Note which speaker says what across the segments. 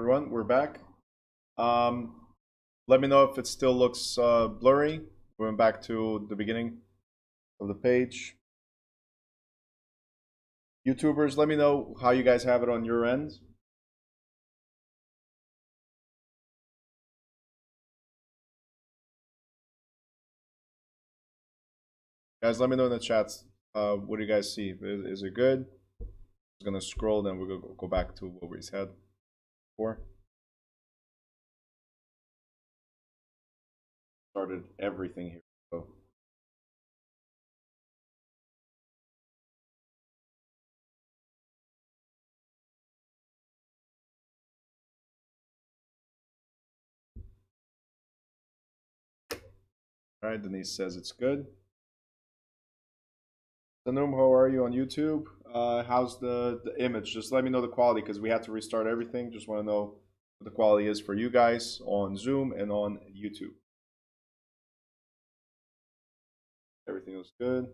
Speaker 1: everyone. We're back. Let me know if it still looks blurry. We went back to the beginning of the page. YouTubers, let me know how you guys have it on your end. Guys, let me know in the chats. What do you guys see? Is it good? I'm gonna scroll, then we're gonna go back to what we said before. Started everything here. So. All right, Denise says it's good. Sanum, how are you on YouTube? How's the image? Just let me know the quality because we had to restart everything. Just want to know what the quality is for you guys on Zoom and on YouTube. Everything looks good.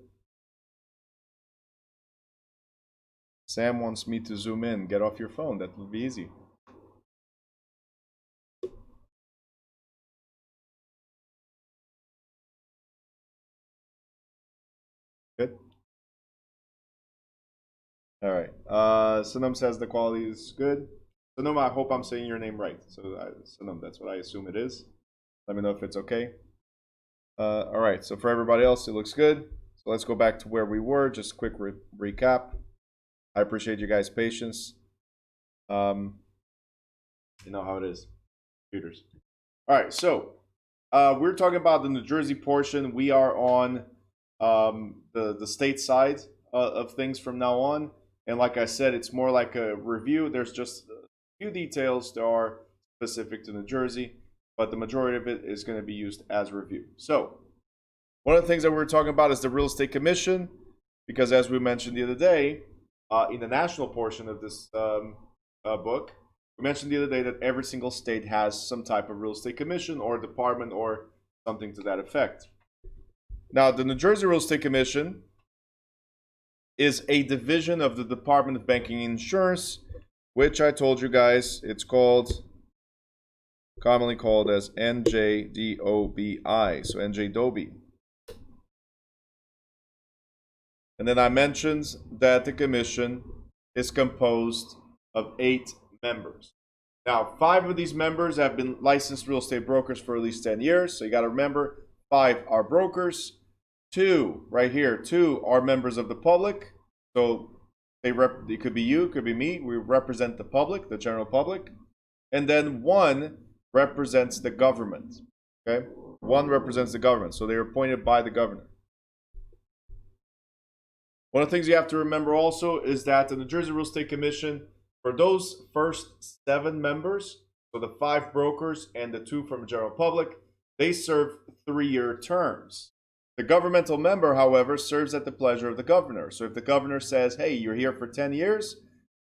Speaker 1: Sam wants me to zoom in. Get off your phone. That would be easy. Good. All right. Sanum says the quality is good. Sanum, I hope I'm saying your name right. So Sanum, that's what I assume it is. Let me know if it's okay. All right. So for everybody else, it looks good. So let's go back to where we were. Just a quick recap. I appreciate you guys' patience. You know how it is, computers. All right. So we're talking about the New Jersey portion. We are on the state side of things from now on. And like I said, it's more like a review. There's just a few details that are specific to New Jersey, but the majority of it is going to be used as review. So one of the things that we're talking about is the Real Estate Commission, because as we mentioned the other day, in the national portion of this book, we mentioned the other day that every single state has some type of real estate commission or department or something to that effect. Now, the New Jersey Real Estate Commission is a division of the Department of Banking and Insurance, which I told you guys, it's commonly called as NJDOBI, so NJDOBI. And then I mentioned that the commission is composed of 8 members. Now, 5 of these members have been licensed real estate brokers for at least 10 years. So you got to remember, 5 are brokers. 2, right here, 2 are members of the public. So it could be you, it could be me. We represent the public, the general public. And then 1 represents the government. Okay? 1 represents the government. So they're appointed by the governor. One of the things you have to remember also is that the New Jersey Real Estate Commission, for those first 7 members, so the 5 brokers and the 2 from the general public, they serve 3-year terms. The governmental member, however, serves at the pleasure of the governor. So if the governor says, hey, you're here for 10 years,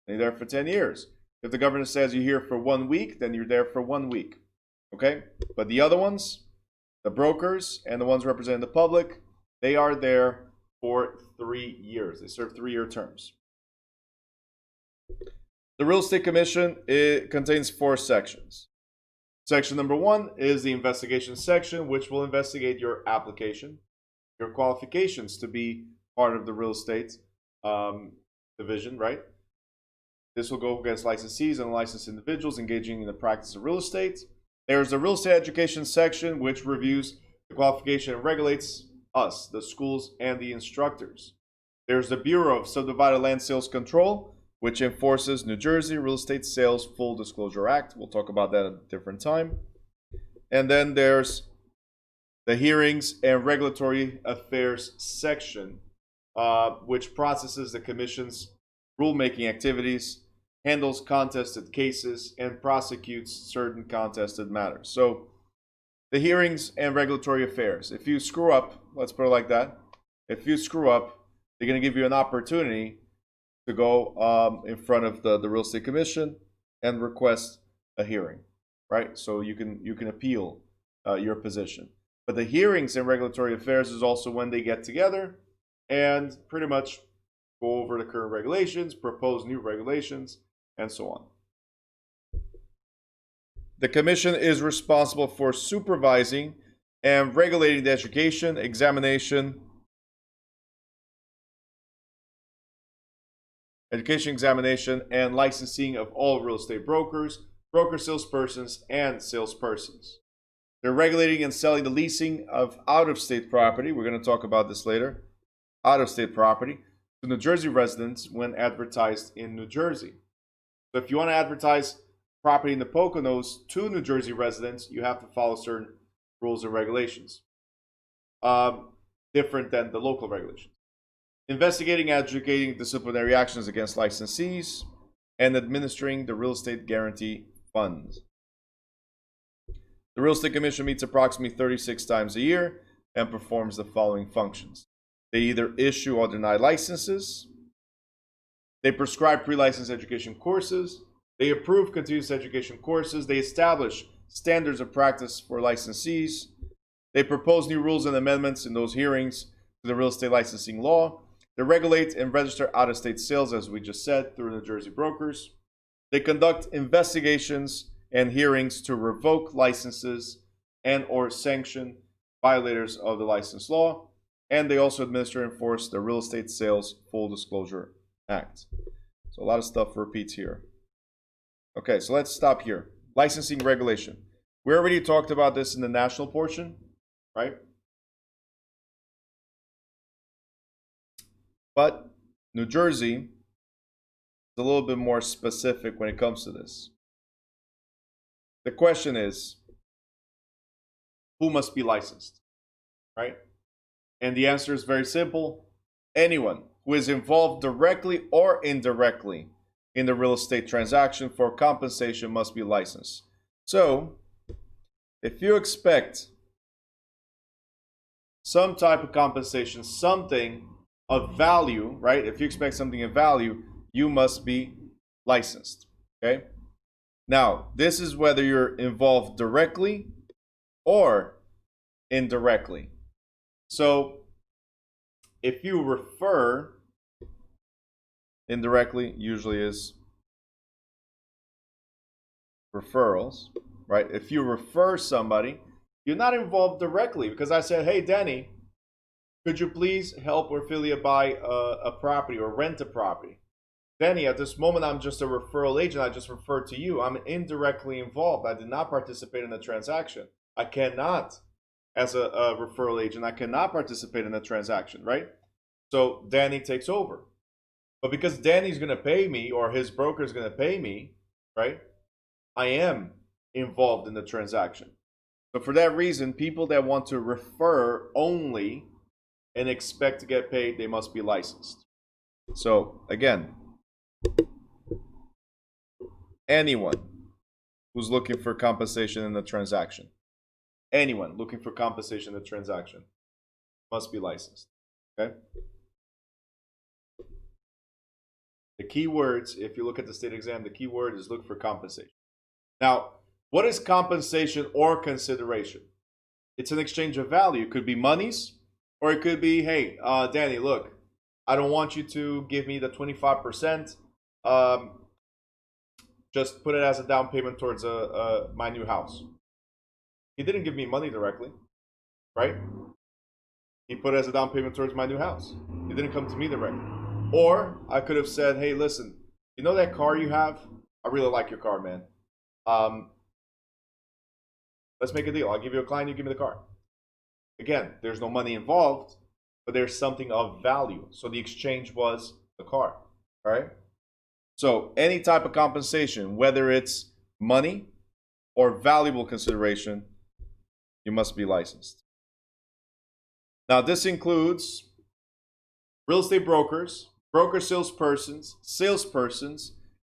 Speaker 1: then you're there for 10 years. If the governor says you're here for 1 week, then you're there for 1 week. Okay? But the other ones, the brokers and the ones representing the public, they are there for 3 years. They serve 3-year terms. The Real Estate Commission, it contains 4 sections. Section number 1 is the investigation section, which will investigate your application, your qualifications to be part of the real estate division, right? This will go against licensees and licensed individuals engaging in the practice of real estate. There's the real estate education section, which reviews the qualification and regulates us, the schools, and the instructors. There's the Bureau of Subdivided Land Sales Control, which enforces New Jersey Real Estate Sales Full Disclosure Act. We'll talk about that at a different time. And then there's the Hearings and Regulatory Affairs section, which processes the Commission's rulemaking activities, handles contested cases, and prosecutes certain contested matters. So the Hearings and Regulatory Affairs. If you screw up, let's put it like that, if you screw up, they're going to give you an opportunity to go in front of the Real Estate Commission and request a hearing, right? So you can appeal your position. But the Hearings and Regulatory Affairs is also when they get together and pretty much go over the current regulations, propose new regulations, and so on. The commission is responsible for supervising and regulating the education, examination, and licensing of all real estate brokers, broker salespersons, and salespersons. They're regulating and selling the leasing of out-of-state property. We're going to talk about this later. Out-of-state property to New Jersey residents when advertised in New Jersey. So if you want to advertise property in the Poconos to New Jersey residents, you have to follow certain rules and regulations, different than the local regulations. Investigating and adjudicating disciplinary actions against licensees, and administering the real estate guarantee fund. The Real Estate Commission meets approximately 36 times a year and performs the following functions. They either issue or deny licenses, they prescribe pre-license education courses, they approve continuous education courses, they establish standards of practice for licensees, they propose new rules and amendments in those hearings to the real estate licensing law, they regulate and register out-of-state sales, as we just said, through New Jersey brokers, they conduct investigations and hearings to revoke licenses and or sanction violators of the license law, and they also administer and enforce the Real Estate Sales Full Disclosure Act. So a lot of stuff repeats here. Okay, so let's stop here. Licensing regulation. We already talked about this in the national portion, right? But New Jersey is a little bit more specific when it comes to this. The question is, who must be licensed, right? And the answer is very simple. Anyone who is involved directly or indirectly in the real estate transaction for compensation must be licensed. So, if you expect some type of compensation, something of value, right? If you expect something of value, you must be licensed, okay? Now, this is whether you're involved directly or indirectly. So, if you refer, indirectly usually is referrals, right? If you refer somebody, you're not involved directly, because I said, hey, Danny, could you please help Ophelia buy a property or rent a property? Danny, at this moment, I'm just a referral agent. I just referred to you. I'm indirectly involved. I did not participate in the transaction. I cannot, as a referral agent, I cannot participate in the transaction, right? So Danny takes over. But because Danny's going to pay me, or his broker is going to pay me, right? I am involved in the transaction. So for that reason, people that want to refer only and expect to get paid, they must be licensed. So again, anyone who's looking for compensation in the transaction, anyone looking for compensation in the transaction must be licensed, okay? The key words, if you look at the state exam, the key word is look for compensation. Now, what is compensation or consideration? It's an exchange of value. It could be monies, or it could be, hey, Danny, look, I don't want you to give me the 25%. Just put it as a down payment towards my new house. He didn't give me money directly, right? He put it as a down payment towards my new house. He didn't come to me directly. Or I could have said, hey, listen, you know that car you have? I really like your car, man. Let's make a deal. I'll give you a client, you give me the car. Again, there's no money involved, but there's something of value. So the exchange was the car, all right? So any type of compensation, whether it's money or valuable consideration, you must be licensed. Now, this includes real estate brokers, broker salespersons,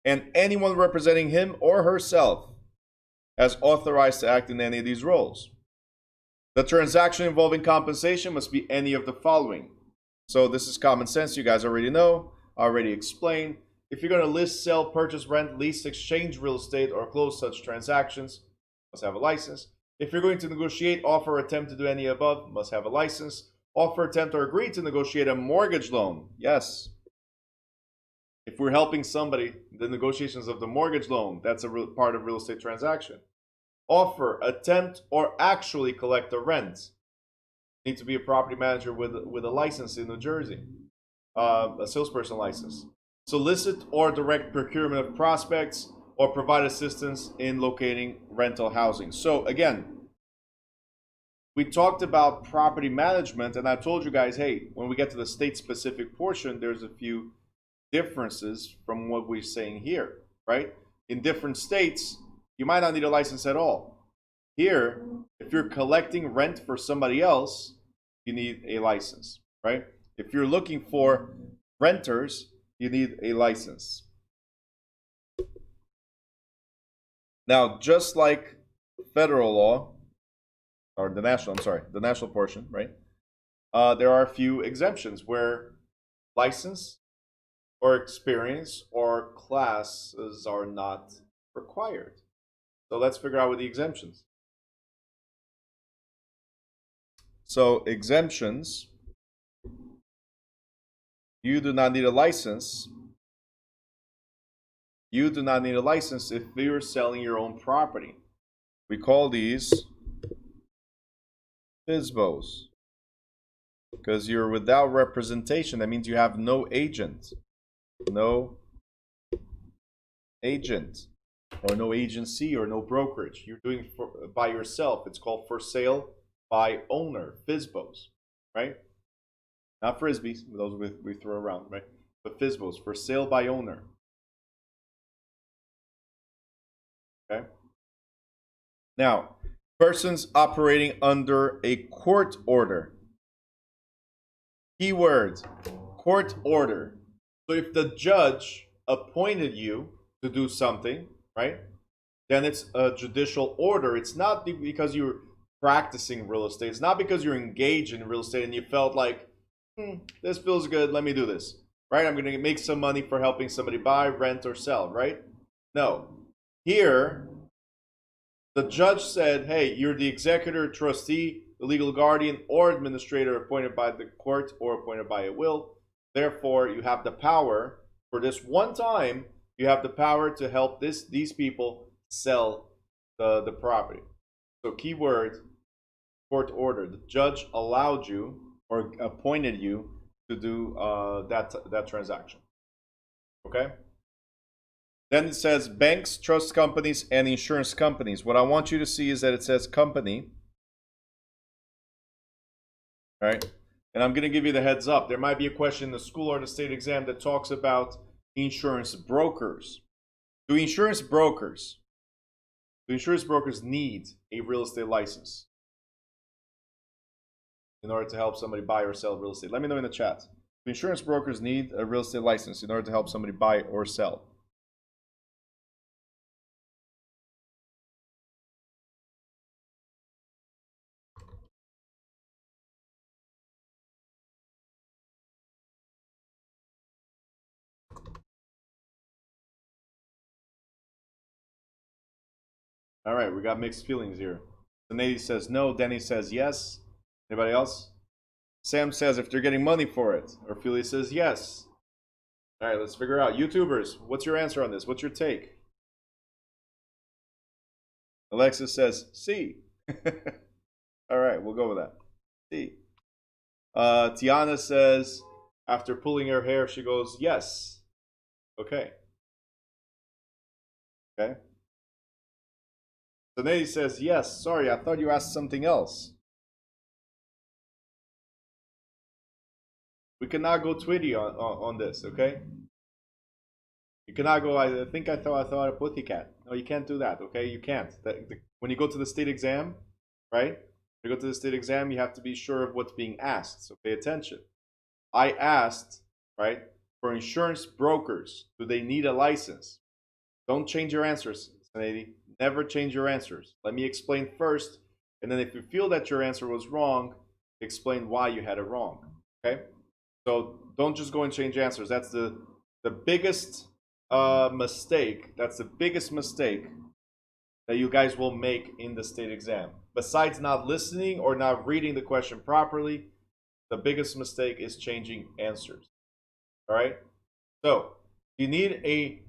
Speaker 1: and anyone representing him or herself as authorized to act in any of these roles. The transaction involving compensation must be any of the following. So this is common sense. You guys already know, already explained. If you're going to list, sell, purchase, rent, lease, exchange real estate, or close such transactions, must have a license. If you're going to negotiate, offer, or attempt to do any above, must have a license. Offer, attempt, or agree to negotiate a mortgage loan. Yes. If we're helping somebody, the negotiations of the mortgage loan, that's a part of real estate transaction. offer, attempt, or actually collect the rent. You need to be a property manager with a license in New Jersey, a salesperson license. Solicit or direct procurement of prospects or provide assistance in locating rental housing. So again, we talked about property management, and I told you guys, hey, when we get to the state-specific portion, there's a few differences from what we're saying here, right? In different states, you might not need a license at all. Here, if you're collecting rent for somebody else, you need a license, right? If you're looking for renters, you need a license. Now, just like federal law, or the national portion, right? There are a few exemptions where license or experience or classes are not required. So let's figure out what the exemptions. So exemptions, you do not need a license. You do not need a license if you're selling your own property. We call these FSBOs because you're without representation. That means you have no agent. No agent or no agency or no brokerage. You're doing it by yourself. It's called for sale by owner, FSBOs, right? Not frisbees, those we throw around, right? But FSBOs, for sale by owner. Okay? Now, persons operating under a court order. Keyword, court order. So if the judge appointed you to do something, right, then it's a judicial order. It's not because you're practicing real estate. It's not because you're engaged in real estate and you felt like, this feels good, let me do this, right? I'm going to make some money for helping somebody buy, rent, or sell, right? No. Here, the judge said, hey, you're the executor, trustee, the legal guardian, or administrator appointed by the court or appointed by a will. Therefore, you have the power, for this one time, you have the power to help these people sell the property. So keyword, court order. The judge allowed you or appointed you to do that transaction. Okay? Then it says banks, trust companies, and insurance companies. What I want you to see is that it says company. All right? And I'm going to give you the heads up. There might be a question in the school or the state exam that talks about insurance brokers. Do insurance brokers need a real estate license in order to help somebody buy or sell real estate? Let me know in the chat. Do insurance brokers need a real estate license in order to help somebody buy or sell? All right, we got mixed feelings here. Nady says no. Denny says yes. Anybody else? Sam says if they're getting money for it. Ophelia says yes. All right, let's figure out. YouTubers, what's your answer on this? What's your take? Alexis says C. All right, we'll go with that. C. Tiana says after pulling her hair, she goes yes. Okay. Okay. So Nady says yes. Sorry, I thought you asked something else. We cannot go Twitty on this, okay? You cannot go, I think I thought a pussycat. No, you can't do that, okay? You can't. When you go to the state exam, right? When you go to the state exam, you have to be sure of what's being asked, so pay attention. I asked, right, for insurance brokers, do they need a license? Don't change your answers, Sanady. Never change your answers. Let me explain first, and then if you feel that your answer was wrong, explain why you had it wrong, okay? So don't just go and change answers. That's the biggest mistake. That's the biggest mistake that you guys will make in the state exam. Besides not listening or not reading the question properly, the biggest mistake is changing answers. All right? So you need a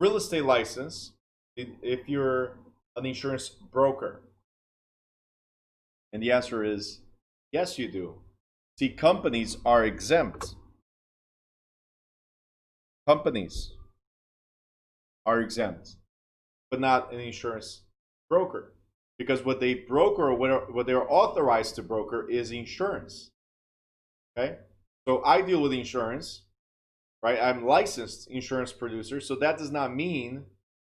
Speaker 1: real estate license if you're an insurance broker? And the answer is yes, you do. See, companies are exempt. Companies are exempt, but not an insurance broker. Because what they broker or what they're authorized to broker is insurance. Okay? So I deal with insurance, right? I'm licensed insurance producer, so that does not mean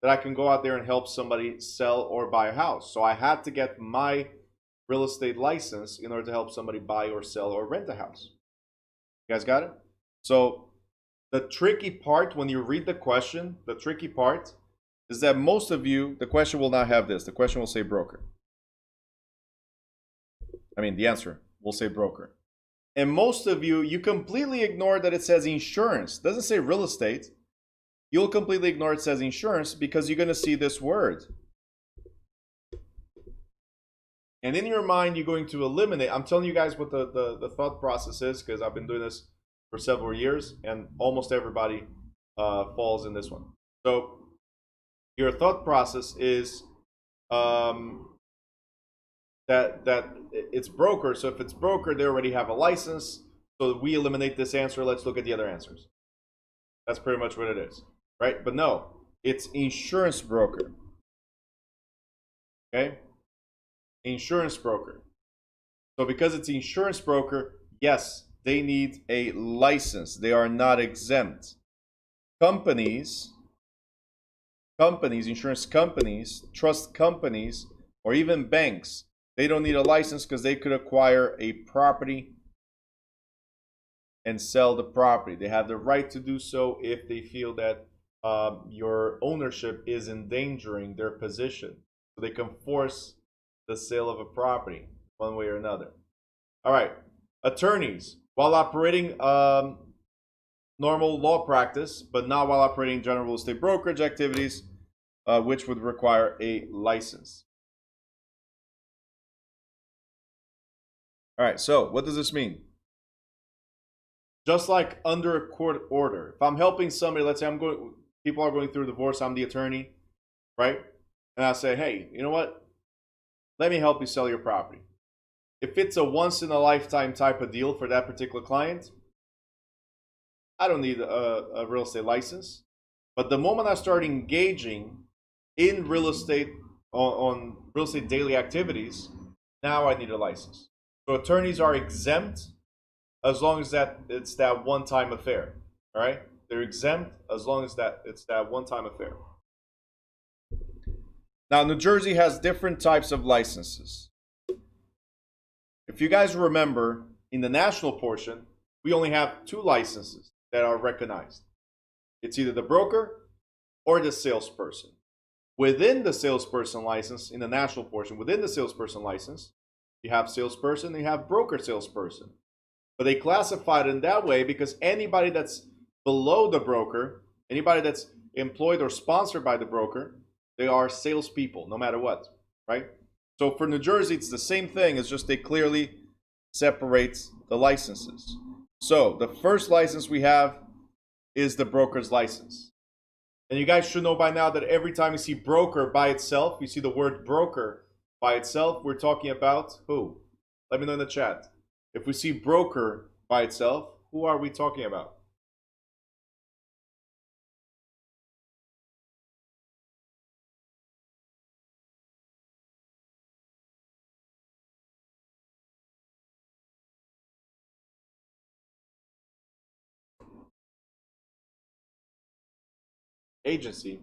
Speaker 1: that I can go out there and help somebody sell or buy a house. So I had to get my real estate license in order to help somebody buy or sell or rent a house. You guys got it? So the tricky part when you read the question, the tricky part is that most of you, the question will not have this. The question will say broker. I mean, the answer will say broker. And most of you, you completely ignore that it says insurance. It doesn't say real estate. You'll completely ignore it says insurance because you're going to see this word. And in your mind, you're going to eliminate. I'm telling you guys what the thought process is because I've been doing this for several years and almost everybody falls in this one. So your thought process is that it's broker. So if it's broker, they already have a license. So we eliminate this answer. Let's look at the other answers. That's pretty much what it is, right? But no, it's insurance broker. Okay? Insurance broker. So because it's insurance broker, yes, they need a license. They are not exempt. Companies, insurance companies, trust companies, or even banks, they don't need a license because they could acquire a property and sell the property. They have the right to do so if they feel that your ownership is endangering their position. So they can force the sale of a property one way or another. All right. Attorneys, while operating normal law practice, but not while operating general real estate brokerage activities, which would require a license. All right, so what does this mean? Just like under a court order, if I'm helping somebody, let's say people are going through a divorce, I'm the attorney, right? And I say, hey, you know what? Let me help you sell your property. If it's a once in a lifetime type of deal for that particular client, I don't need a real estate license. But the moment I start engaging in real estate on real estate daily activities, now I need a license. So attorneys are exempt as long as it's that one-time affair. All right, they're exempt as long as it's that one-time affair. Now, New Jersey has different types of licenses. If you guys remember, in the national portion, we only have 2 licenses that are recognized. It's either the broker or the salesperson. Within the salesperson license, in the national portion, within the salesperson license, you have salesperson and you have broker salesperson. But they classify it in that way because anybody that's below the broker, anybody that's employed or sponsored by the broker, they are salespeople, no matter what, right? So for New Jersey, it's the same thing. It's just they clearly separate the licenses. So the first license we have is the broker's license. And you guys should know by now that every time you see broker by itself, you see the word broker by itself, we're talking about who? Let me know in the chat. If we see broker by itself, who are we talking about? Agency.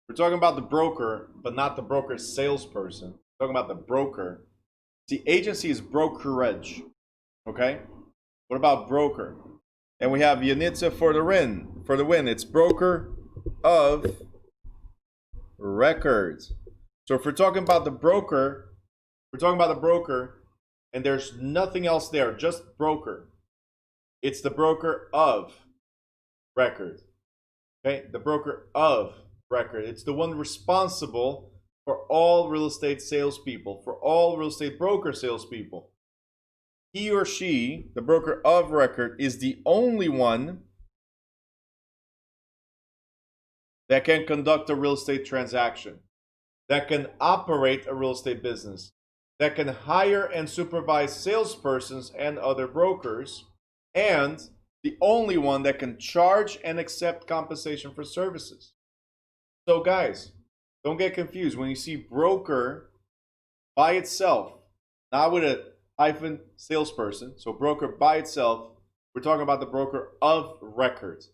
Speaker 1: We're talking about the broker, but not the broker's salesperson. We're talking about the broker. See, agency is brokerage. Okay? What about broker? And we have Yanitza for the win. For the win, it's broker of record. So if we're talking about the broker, we're talking about the broker, and there's nothing else there, just broker. It's the broker of record. Okay? The broker of record. It's the one responsible for all real estate salespeople, for all real estate broker salespeople. He or she, the broker of record, is the only one that can conduct a real estate transaction, that can operate a real estate business, that can hire and supervise salespersons and other brokers, and the only one that can charge and accept compensation for services. So guys, don't get confused. When you see broker by itself, not with a hyphen salesperson, so broker by itself, we're talking about the broker of record,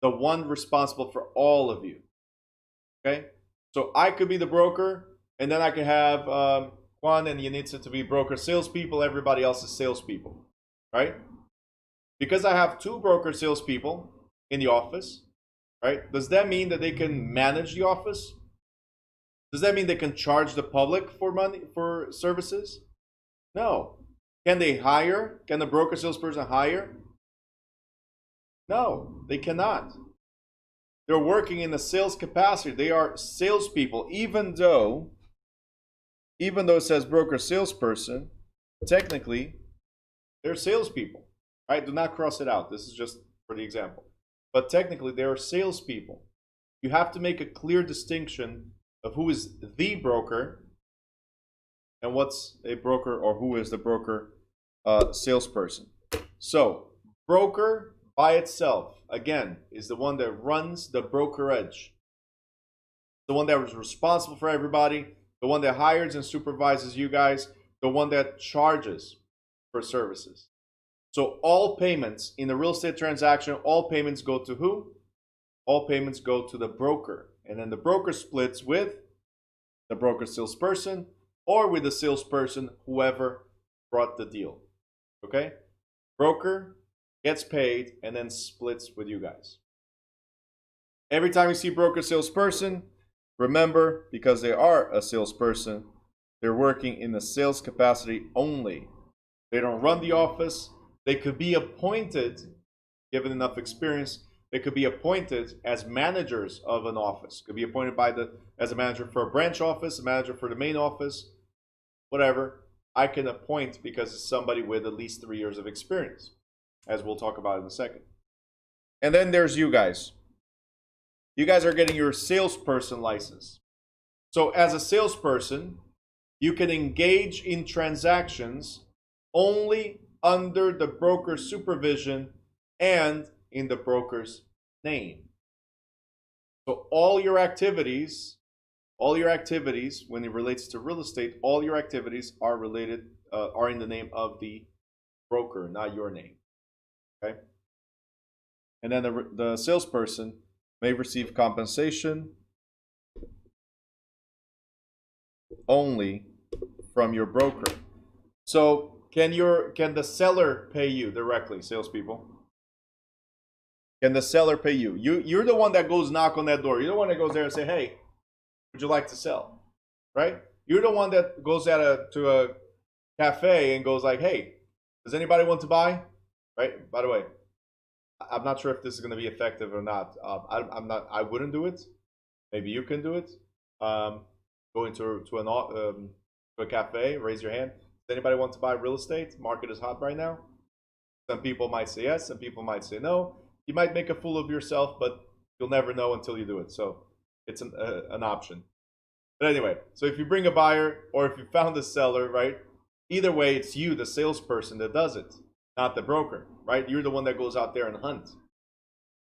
Speaker 1: the one responsible for all of you. Okay? So I could be the broker, and then I could have Juan and Yanitza to be broker salespeople, everybody else is salespeople. Right? Because I have two broker salespeople in the office, right? Does that mean that they can manage the office? Does that mean they can charge the public for money, for services? No. Can they hire? Can the broker salesperson hire? No, they cannot. They're working in a sales capacity. They are salespeople, even though it says broker salesperson, technically they're salespeople. Right? Do not cross it out. This is just for the example. But technically, they are salespeople. You have to make a clear distinction of who is the broker and what's a broker, or who is the broker salesperson. So, broker by itself, again, is the one that runs the brokerage. The one that is responsible for everybody, the one that hires and supervises you guys, the one that charges for services. So all payments in a real estate transaction, all payments go to who? All payments go to the broker. And then the broker splits with the broker salesperson, or with the salesperson, whoever brought the deal. Okay? Broker gets paid and then splits with you guys. Every time you see broker salesperson, remember, because they are a salesperson, they're working in the sales capacity only. They don't run the office. They could be appointed, given enough experience, they could be appointed as managers of an office. Could be appointed as a manager for a branch office, a manager for the main office, whatever. I can appoint because it's somebody with at least 3 years of experience, as we'll talk about in a second. And then there's you guys. You guys are getting your salesperson license. So as a salesperson, you can engage in transactions only under the broker's supervision and in the broker's name. So all your activities when it relates to real estate, all your activities are in the name of the broker, not your name. Okay? And then the salesperson may receive compensation only from your broker. So can the seller pay you directly, salespeople? Can the seller pay you? You're the one that goes knock on that door. You're the one that goes there and say, "Hey, would you like to sell?" Right? You're the one that goes to a cafe and goes like, "Hey, does anybody want to buy?" Right? By the way, I'm not sure if this is going to be effective or not. I wouldn't do it. Maybe you can do it. Go into a cafe, raise your hand. Does anybody want to buy real estate? Market is hot right now. Some people might say yes, some people might say no. You might make a fool of yourself, but you'll never know until you do it. So it's an option. But anyway, so if you bring a buyer or if you found a seller, right? Either way, it's you, the salesperson, that does it, not the broker, right? You're the one that goes out there and hunts.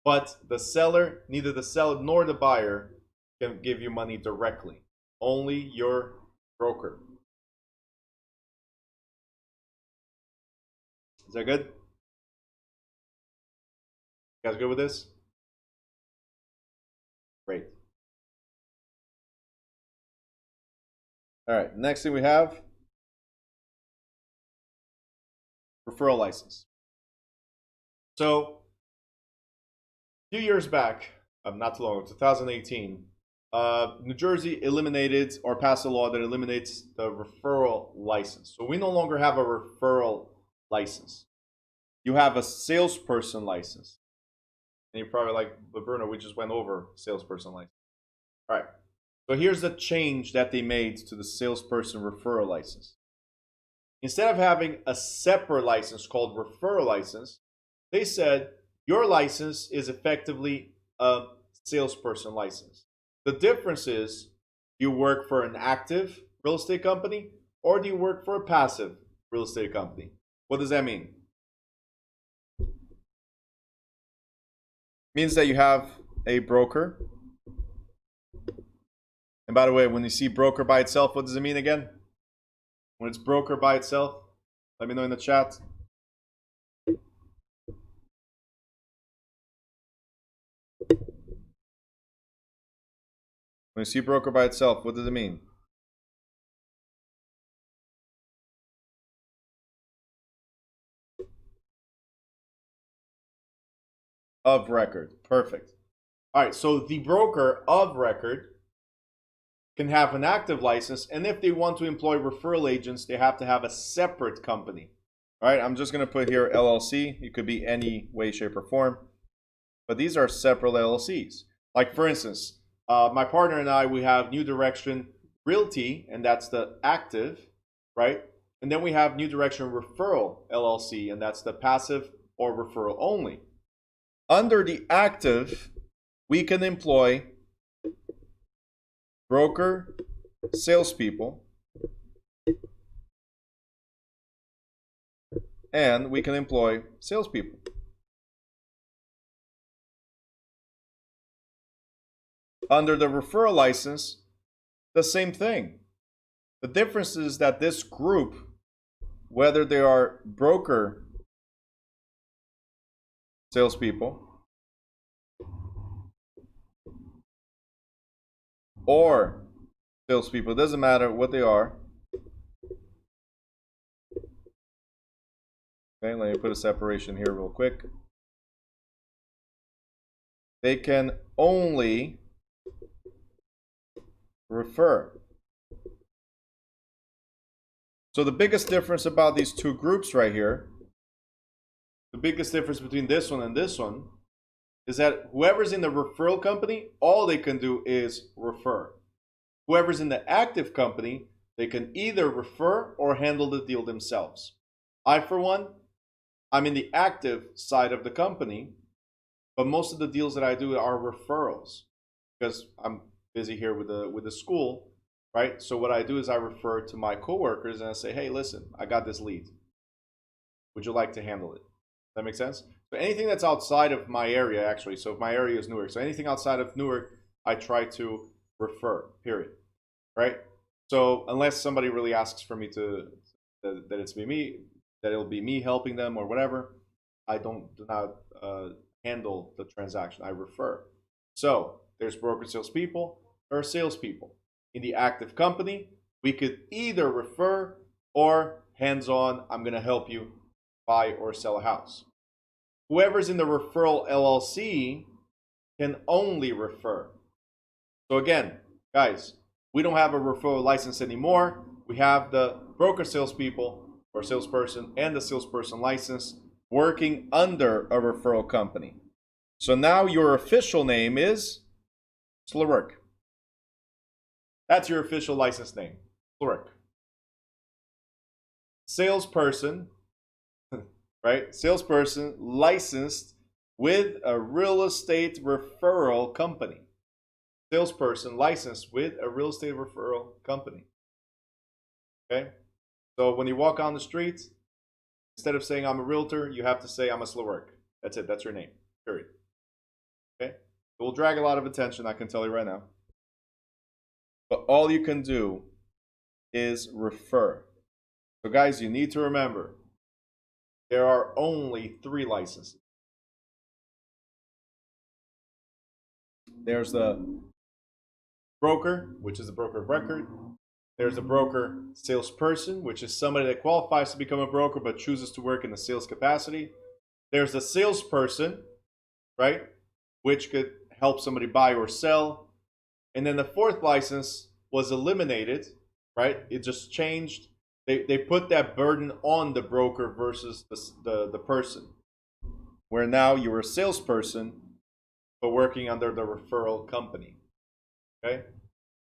Speaker 1: But the seller, neither the seller nor the buyer can give you money directly. Only your broker. Is that good? You guys good with this? Great. All right, next thing we have, referral license. So, a few years back, not too long ago, 2018, New Jersey eliminated or passed a law that eliminates the referral license. So we no longer have a referral license. You have a salesperson license. And you're probably like, but Bruno, we just went over salesperson license. All right. So here's the change that they made to the salesperson referral license. Instead of having a separate license called referral license, they said your license is effectively a salesperson license. The difference is, do you work for an active real estate company or do you work for a passive real estate company? What does that mean? Means that you have a broker. And by the way, when you see broker by itself, what does it mean again? When it's broker by itself, let me know in the chat. When you see broker by itself, what does it mean? Of record. Perfect. All right, so the broker of record can have an active license, and if they want to employ referral agents, they have to have a separate company. All right, I'm just going to put here LLC. It could be any way, shape, or form, but these are separate LLCs. Like, for instance, my partner and I, we have New Direction Realty, and that's the active, right? And then we have New Direction Referral LLC, and that's the passive or referral only. Under the active, we can employ broker, salespeople, and we can employ salespeople. Under the referral license, the same thing. The difference is that this group, whether they are broker salespeople or salespeople, it doesn't matter what they are. Okay, let me put a separation here real quick. They can only refer. So the biggest difference about these two groups right here, the biggest difference between this one and this one, is that whoever's in the referral company, all they can do is refer. Whoever's in the active company, they can either refer or handle the deal themselves. I, for one, I'm in the active side of the company, but most of the deals that I do are referrals because I'm busy here with the school, right? So what I do is I refer to my coworkers and I say, hey, listen, I got this lead. Would you like to handle it? Does that make sense? So anything that's outside of my area, actually, so if my area is Newark, so anything outside of Newark, I try to refer, period, right? So unless somebody really asks for me that it'll be me helping them or whatever, I do not handle the transaction. I refer. So there's broker salespeople or salespeople. In the active company, we could either refer or hands-on, I'm going to help you buy or sell a house. Whoever's in the referral LLC can only refer. So again, guys, we don't have a referral license anymore. We have the broker salespeople or salesperson and the salesperson license working under a referral company. So now your official name is Slurk. That's your official license name, Slurk. Salesperson, right? Salesperson licensed with a real estate referral company. Salesperson licensed with a real estate referral company. Okay? So when you walk on the street, instead of saying I'm a realtor, you have to say I'm a Slurk. That's it. That's your name. Period. Okay? It will drag a lot of attention, I can tell you right now. But all you can do is refer. So guys, you need to remember, there are only 3 licenses. There's the broker, which is the broker of record. There's the broker salesperson, which is somebody that qualifies to become a broker but chooses to work in the sales capacity. There's the salesperson, right, which could help somebody buy or sell. And then the 4th license was eliminated, right? It just changed. They put that burden on the broker versus the person, where now you're a salesperson but working under the referral company. Okay?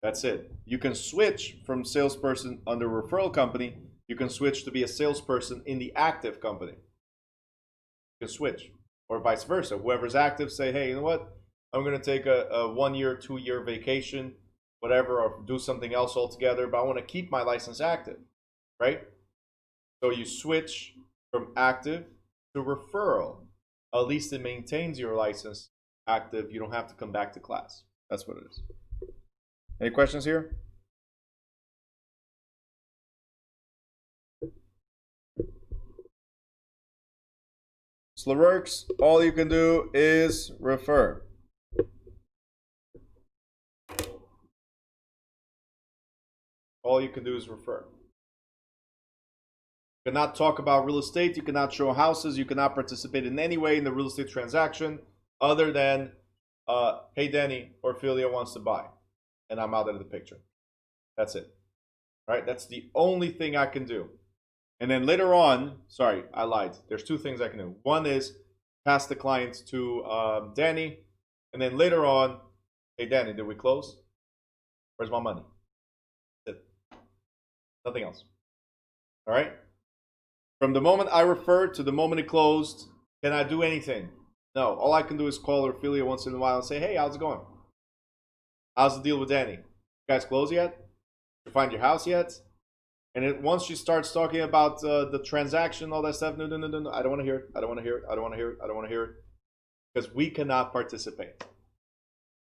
Speaker 1: That's it. You can switch from salesperson under referral company. You can switch to be a salesperson in the active company. You can switch, or vice versa. Whoever's active, say, hey, you know what? I'm going to take a 1 year, 2 year vacation, whatever, or do something else altogether, but I want to keep my license active, right? So you switch from active to referral. At least it maintains your license active. You don't have to come back to class. That's what it is. Any questions here? Slurworks, all you can do is refer. All you can do is refer. You cannot talk about real estate. You cannot show houses. You cannot participate in any way in the real estate transaction other than, hey, Danny, Orphelia wants to buy. And I'm out of the picture. That's it. Right? That's the only thing I can do. And then later on, sorry, I lied. There's two things I can do. One is pass the client to Danny. And then later on, hey, Danny, did we close? Where's my money? That's it. Nothing else. All right? From the moment I referred to the moment it closed, can I do anything? No. All I can do is call Ophelia once in a while and say, hey, how's it going? How's the deal with Danny? You guys close yet? You find your house yet? And once she starts talking about the transaction, all that stuff, no, I don't want to hear it. I don't want to hear it. I don't want to hear it. I don't want to hear it. Because we cannot participate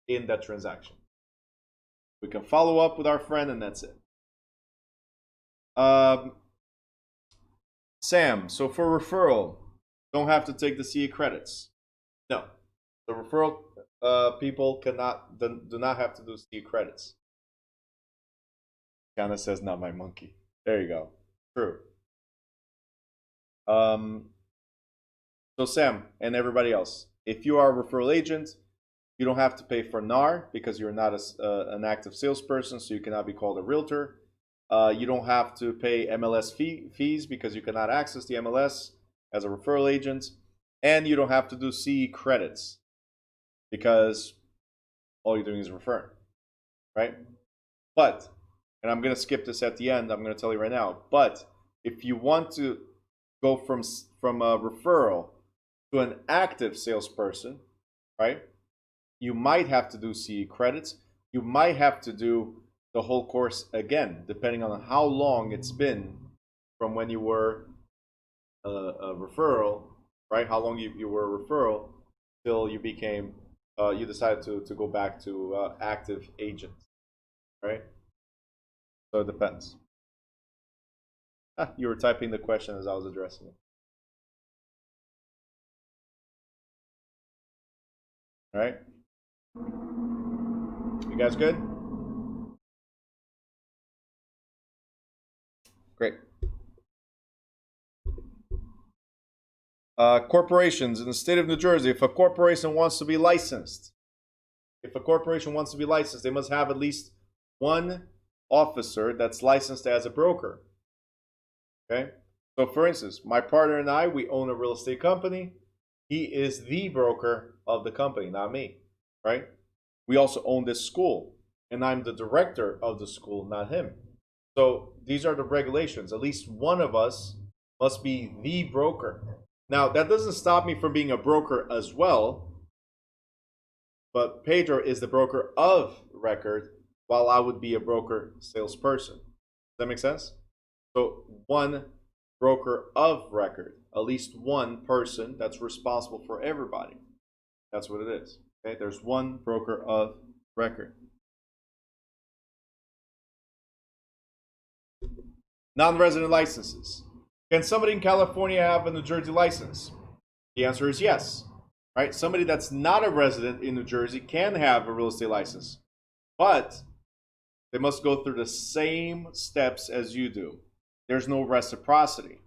Speaker 1: in that transaction. We can follow up with our friend and that's it. Sam, so for referral, don't have to take the CE credits. No, the referral people do not have to do CE credits. Kinda says not my monkey. There you go. True. So Sam and everybody else, if you are a referral agent, you don't have to pay for NAR because you're not an active salesperson, so you cannot be called a realtor. You don't have to pay MLS fees because you cannot access the MLS as a referral agent. And you don't have to do CE credits because all you're doing is referring, right? But, and I'm going to skip this at the end, I'm going to tell you right now, but if you want to go from a referral to an active salesperson, right, you might have to do CE credits. You might have to do the whole course again, depending on how long it's been from when you were a referral, right? How long you were a referral till you became, you decided to go back to active agent, right? So it depends. You were typing the question as I was addressing it. All right. You guys good? Great. Corporations in the state of New Jersey, if a corporation wants to be licensed, they must have at least one officer that's licensed as a broker. Okay? So for instance, my partner and I, we own a real estate company. He is the broker of the company, not me, right? We also own this school, and I'm the director of the school, not him. So these are the regulations. At least one of us must be the broker. Now, that doesn't stop me from being a broker as well, but Pedro is the broker of record, while I would be a broker salesperson. Does that make sense? So one broker of record, at least one person that's responsible for everybody. That's what it is. Okay, there's one broker of record. Non-resident licenses. Can somebody in California have a New Jersey license? The answer is yes. Right? Somebody that's not a resident in New Jersey can have a real estate license, but they must go through the same steps as you do. There's no reciprocity.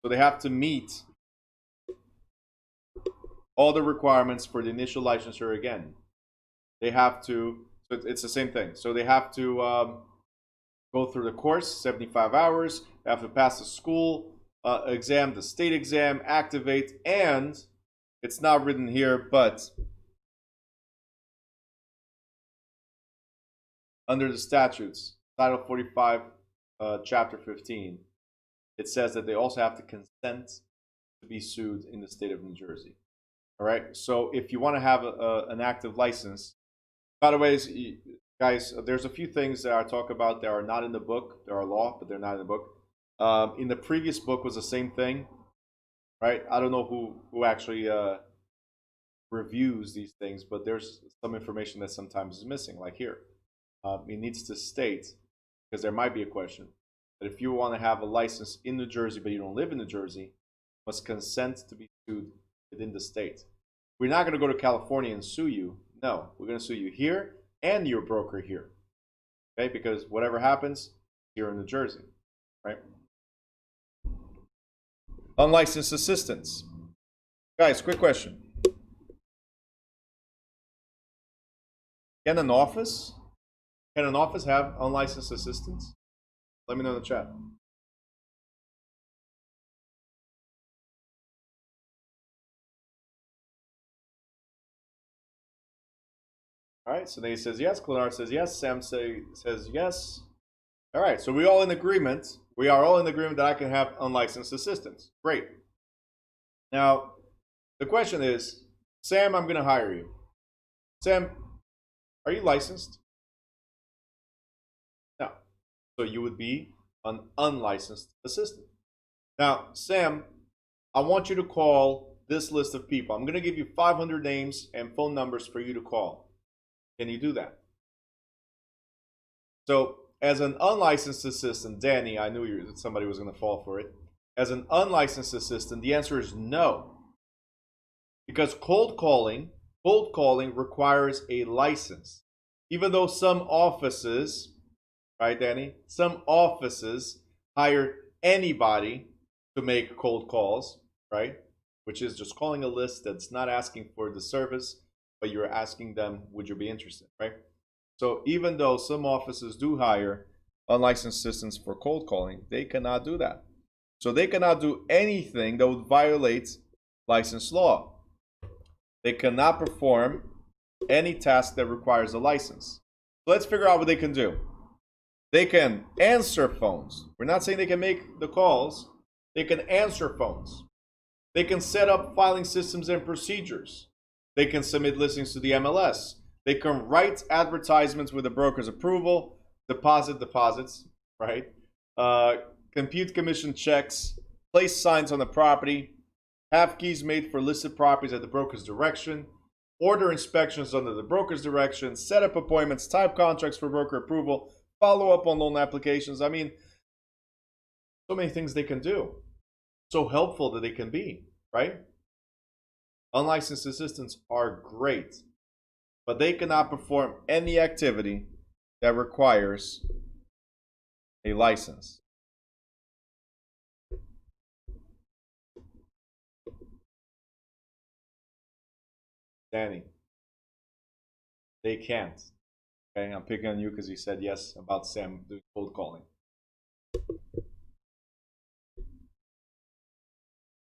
Speaker 1: So they have to meet all the requirements for the initial licensure again. They have to, so it's the same thing. So they have to go through the course, 75 hours. They have to pass the school exam, the state exam, activate, and it's not written here, but under the statutes, Title 45, Chapter 15, it says that they also have to consent to be sued in the state of New Jersey. All right. So if you want to have an active license, by the way, guys, there's a few things that I talk about that are not in the book. There are law, but they're not in the book. In the previous book was the same thing, right? I don't know who actually reviews these things, but there's some information that sometimes is missing, like here. It needs to state, because there might be a question, that if you want to have a license in New Jersey but you don't live in New Jersey, you must consent to be sued within the state. We're not going to go to California and sue you. No, we're going to sue you here and your broker here. Okay, because whatever happens here in New Jersey, right? Unlicensed assistants. Guys, quick question. Can an office have unlicensed assistants? Let me know in the chat. All right, so Nate says yes. Clenard says yes. Sam says yes. All right, so we all in agreement. We are all in agreement that I can have unlicensed assistants. Great. Now, the question is, Sam, I'm going to hire you. Sam, are you licensed? No. So you would be an unlicensed assistant. Now, Sam, I want you to call this list of people. I'm going to give you 500 names and phone numbers for you to call. Can you do that? So, as an unlicensed assistant, Danny, I knew somebody was going to fall for it. As an unlicensed assistant, the answer is no. Because cold calling requires a license. Even though some offices, right, Danny? Some offices hire anybody to make cold calls, right? Which is just calling a list that's not asking for the service, but you're asking them, would you be interested, right? So even though some offices do hire unlicensed assistants for cold calling, they cannot do that. So they cannot do anything that would violate license law. They cannot perform any task that requires a license. So let's figure out what they can do. They can answer phones. We're not saying they can make the calls. They can answer phones. They can set up filing systems and procedures. They can submit listings to the MLS. They can write advertisements with the broker's approval, deposit deposits, right? Compute commission checks, place signs on the property, have keys made for listed properties at the broker's direction, order inspections under the broker's direction, set up appointments, type contracts for broker approval, follow up on loan applications. I mean, so many things they can do. So helpful that they can be, right? Unlicensed assistants are great, but they cannot perform any activity that requires a license. Danny, they can't. Okay, I'm picking on you because you said yes about Sam doing cold calling.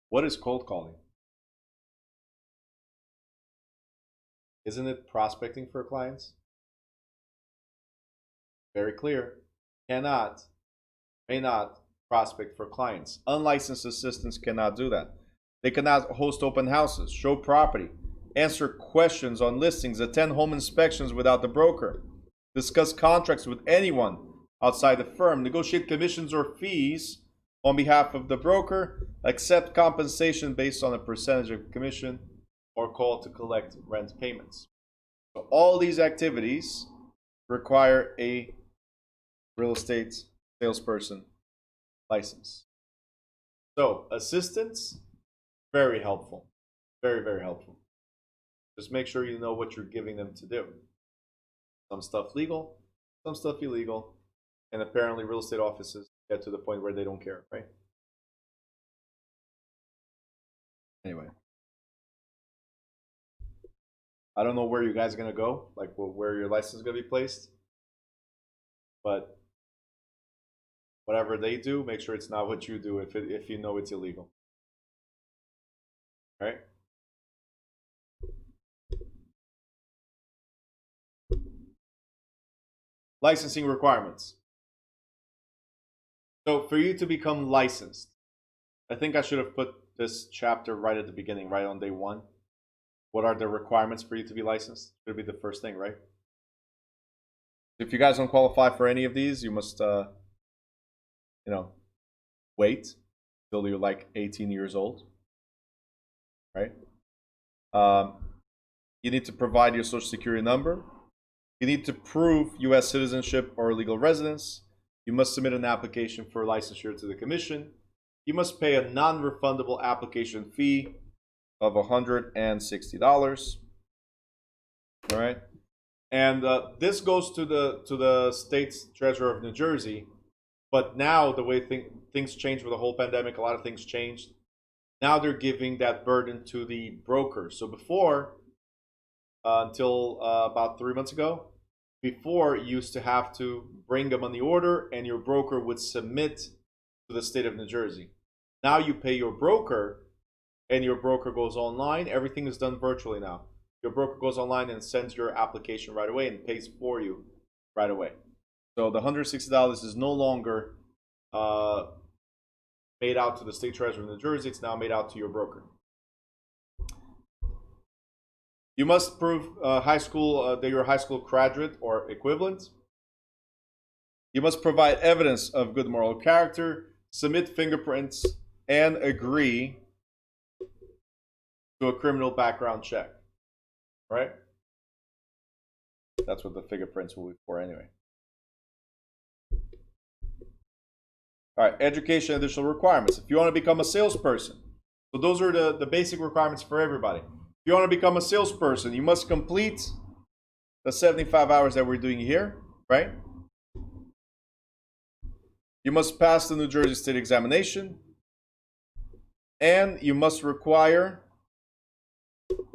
Speaker 1: What is cold calling? Isn't it prospecting for clients? Very clear. Cannot, may not prospect for clients. Unlicensed assistants cannot do that. They cannot host open houses, show property, answer questions on listings, attend home inspections without the broker, discuss contracts with anyone outside the firm, negotiate commissions or fees on behalf of the broker, accept compensation based on a percentage of commission, or call to collect rent payments. So all these activities require a real estate salesperson license. So assistants, very helpful. Very, very helpful. Just make sure you know what you're giving them to do. Some stuff legal, some stuff illegal, and apparently real estate offices get to the point where they don't care, right? Anyway. I don't know where you guys are going to go, like where your license is going to be placed. But whatever they do, make sure it's not what you do if you know it's illegal. Right? Licensing requirements. So for you to become licensed, I think I should have put this chapter right at the beginning, right on day one. what are the requirements for you to be licensed? Should be the first thing, right? If you guys don't qualify for any of these, you must, wait till you're like 18 years old, right? You need to provide your social security number. You need to prove U.S. citizenship or legal residence. You must submit an application for licensure to the commission. You must pay a non-refundable application fee of $160. All right, and this goes to the state's treasurer of New Jersey. But now the way things changed with the whole pandemic, a lot of things changed. Now they're giving that burden to the broker. So before, until about 3 months ago, before you used to have to bring a money order and your broker would submit to the state of New Jersey. Now you pay your broker and your broker goes online. Everything is done virtually now. Your broker goes online and sends your application right away and pays for you right away. So the $160 is no longer made out to the state treasurer of New Jersey. It's now made out to your broker. You must prove that you're a high school graduate or equivalent. You must provide evidence of good moral character, submit fingerprints, and agree to a criminal background check. Right? That's what the fingerprints will be for anyway. All right, education additional requirements. If you want to become a salesperson, so those are the basic requirements for everybody. If you want to become a salesperson, you must complete the 75 hours that we're doing here, right? You must pass the New Jersey State examination, and you must require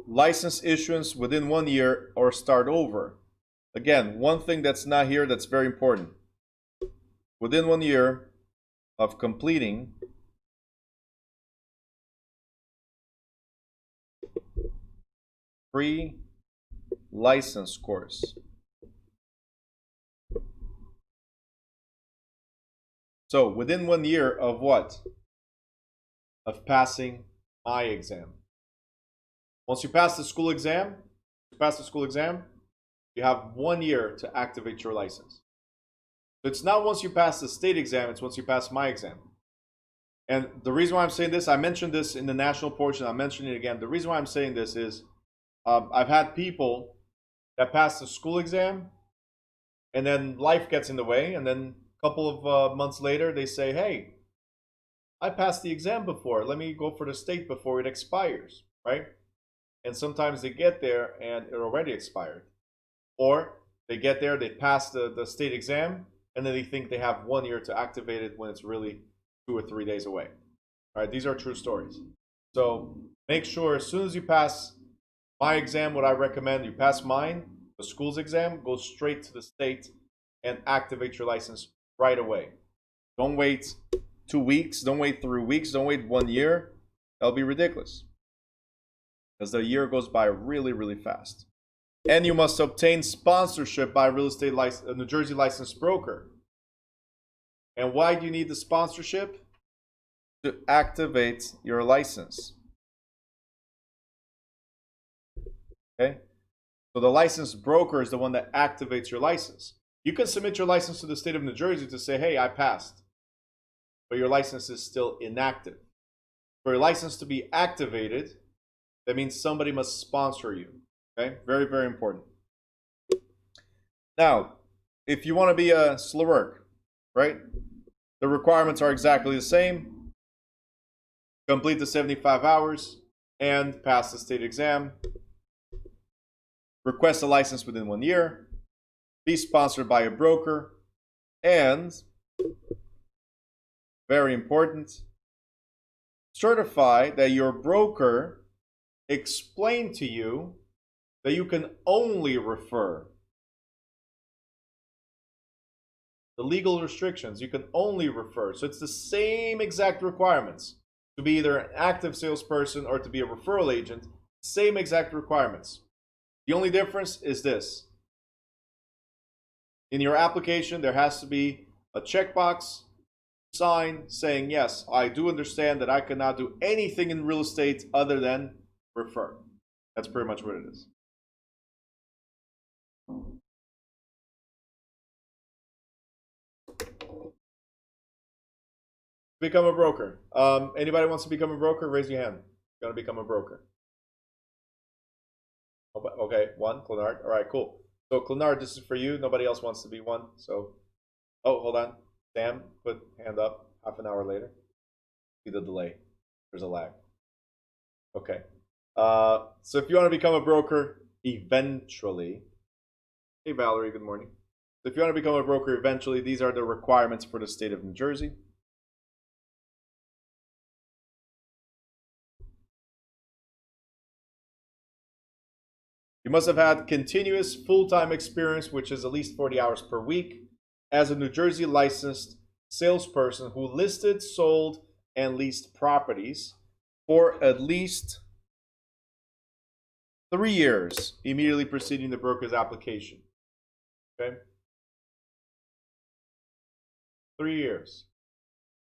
Speaker 1: license issuance within 1 year or start over. Again, one thing that's not here that's very important. Within 1 year of completing pre-license course. So within 1 year of what? Of passing my exam. Once you pass the school exam, you have 1 year to activate your license. So it's not once you pass the state exam, it's once you pass my exam. And the reason why I'm saying this, I mentioned this in the national portion, I'm mentioning it again. The reason why I'm saying this is I've had people that pass the school exam and then life gets in the way, and then a couple of months later they say, hey, I passed the exam before, let me go for the state before it expires, right? And sometimes they get there and it already expired. Or they get there, they pass the state exam, and then they think they have 1 year to activate it when it's really 2 or 3 days away. All right, these are true stories. So make sure as soon as you pass my exam, what I recommend, you pass mine, the school's exam, go straight to the state and activate your license right away. Don't wait 2 weeks, don't wait 3 weeks, don't wait 1 year. That'll be ridiculous, because the year goes by really, really fast. And you must obtain sponsorship by a real estate a New Jersey licensed broker. And why do you need the sponsorship? To activate your license. Okay? So the licensed broker is the one that activates your license. You can submit your license to the state of New Jersey to say, hey, I passed. But your license is still inactive. For your license to be activated, that means somebody must sponsor you. Okay, very, very important. Now, if you want to be a slurwerk, right? The requirements are exactly the same. Complete the 75 hours and pass the state exam. Request a license within 1 year. Be sponsored by a broker. And, very important, certify that your broker explained to you that you can only refer. The legal restrictions, you can only refer. So it's the same exact requirements to be either an active salesperson or to be a referral agent. Same exact requirements. The only difference is this. In your application, there has to be a checkbox sign saying, yes, I do understand that I cannot do anything in real estate other than refer. That's pretty much what it is. Become a broker. Anybody wants to become a broker? Raise your hand. Gonna become a broker. Okay, one, Clenard. All right, cool. So Clenard, this is for you. Nobody else wants to be one. So, oh, hold on. Sam, put hand up. Half an hour later. See the delay. There's a lag. Okay. So if you want to become a broker eventually, hey Valerie, good morning. So if you want to become a broker eventually, these are the requirements for the state of New Jersey. You must have had continuous full-time experience, which is at least 40 hours per week, as a New Jersey licensed salesperson who listed, sold, and leased properties for at least 3 years immediately preceding the broker's application. Okay? 3 years.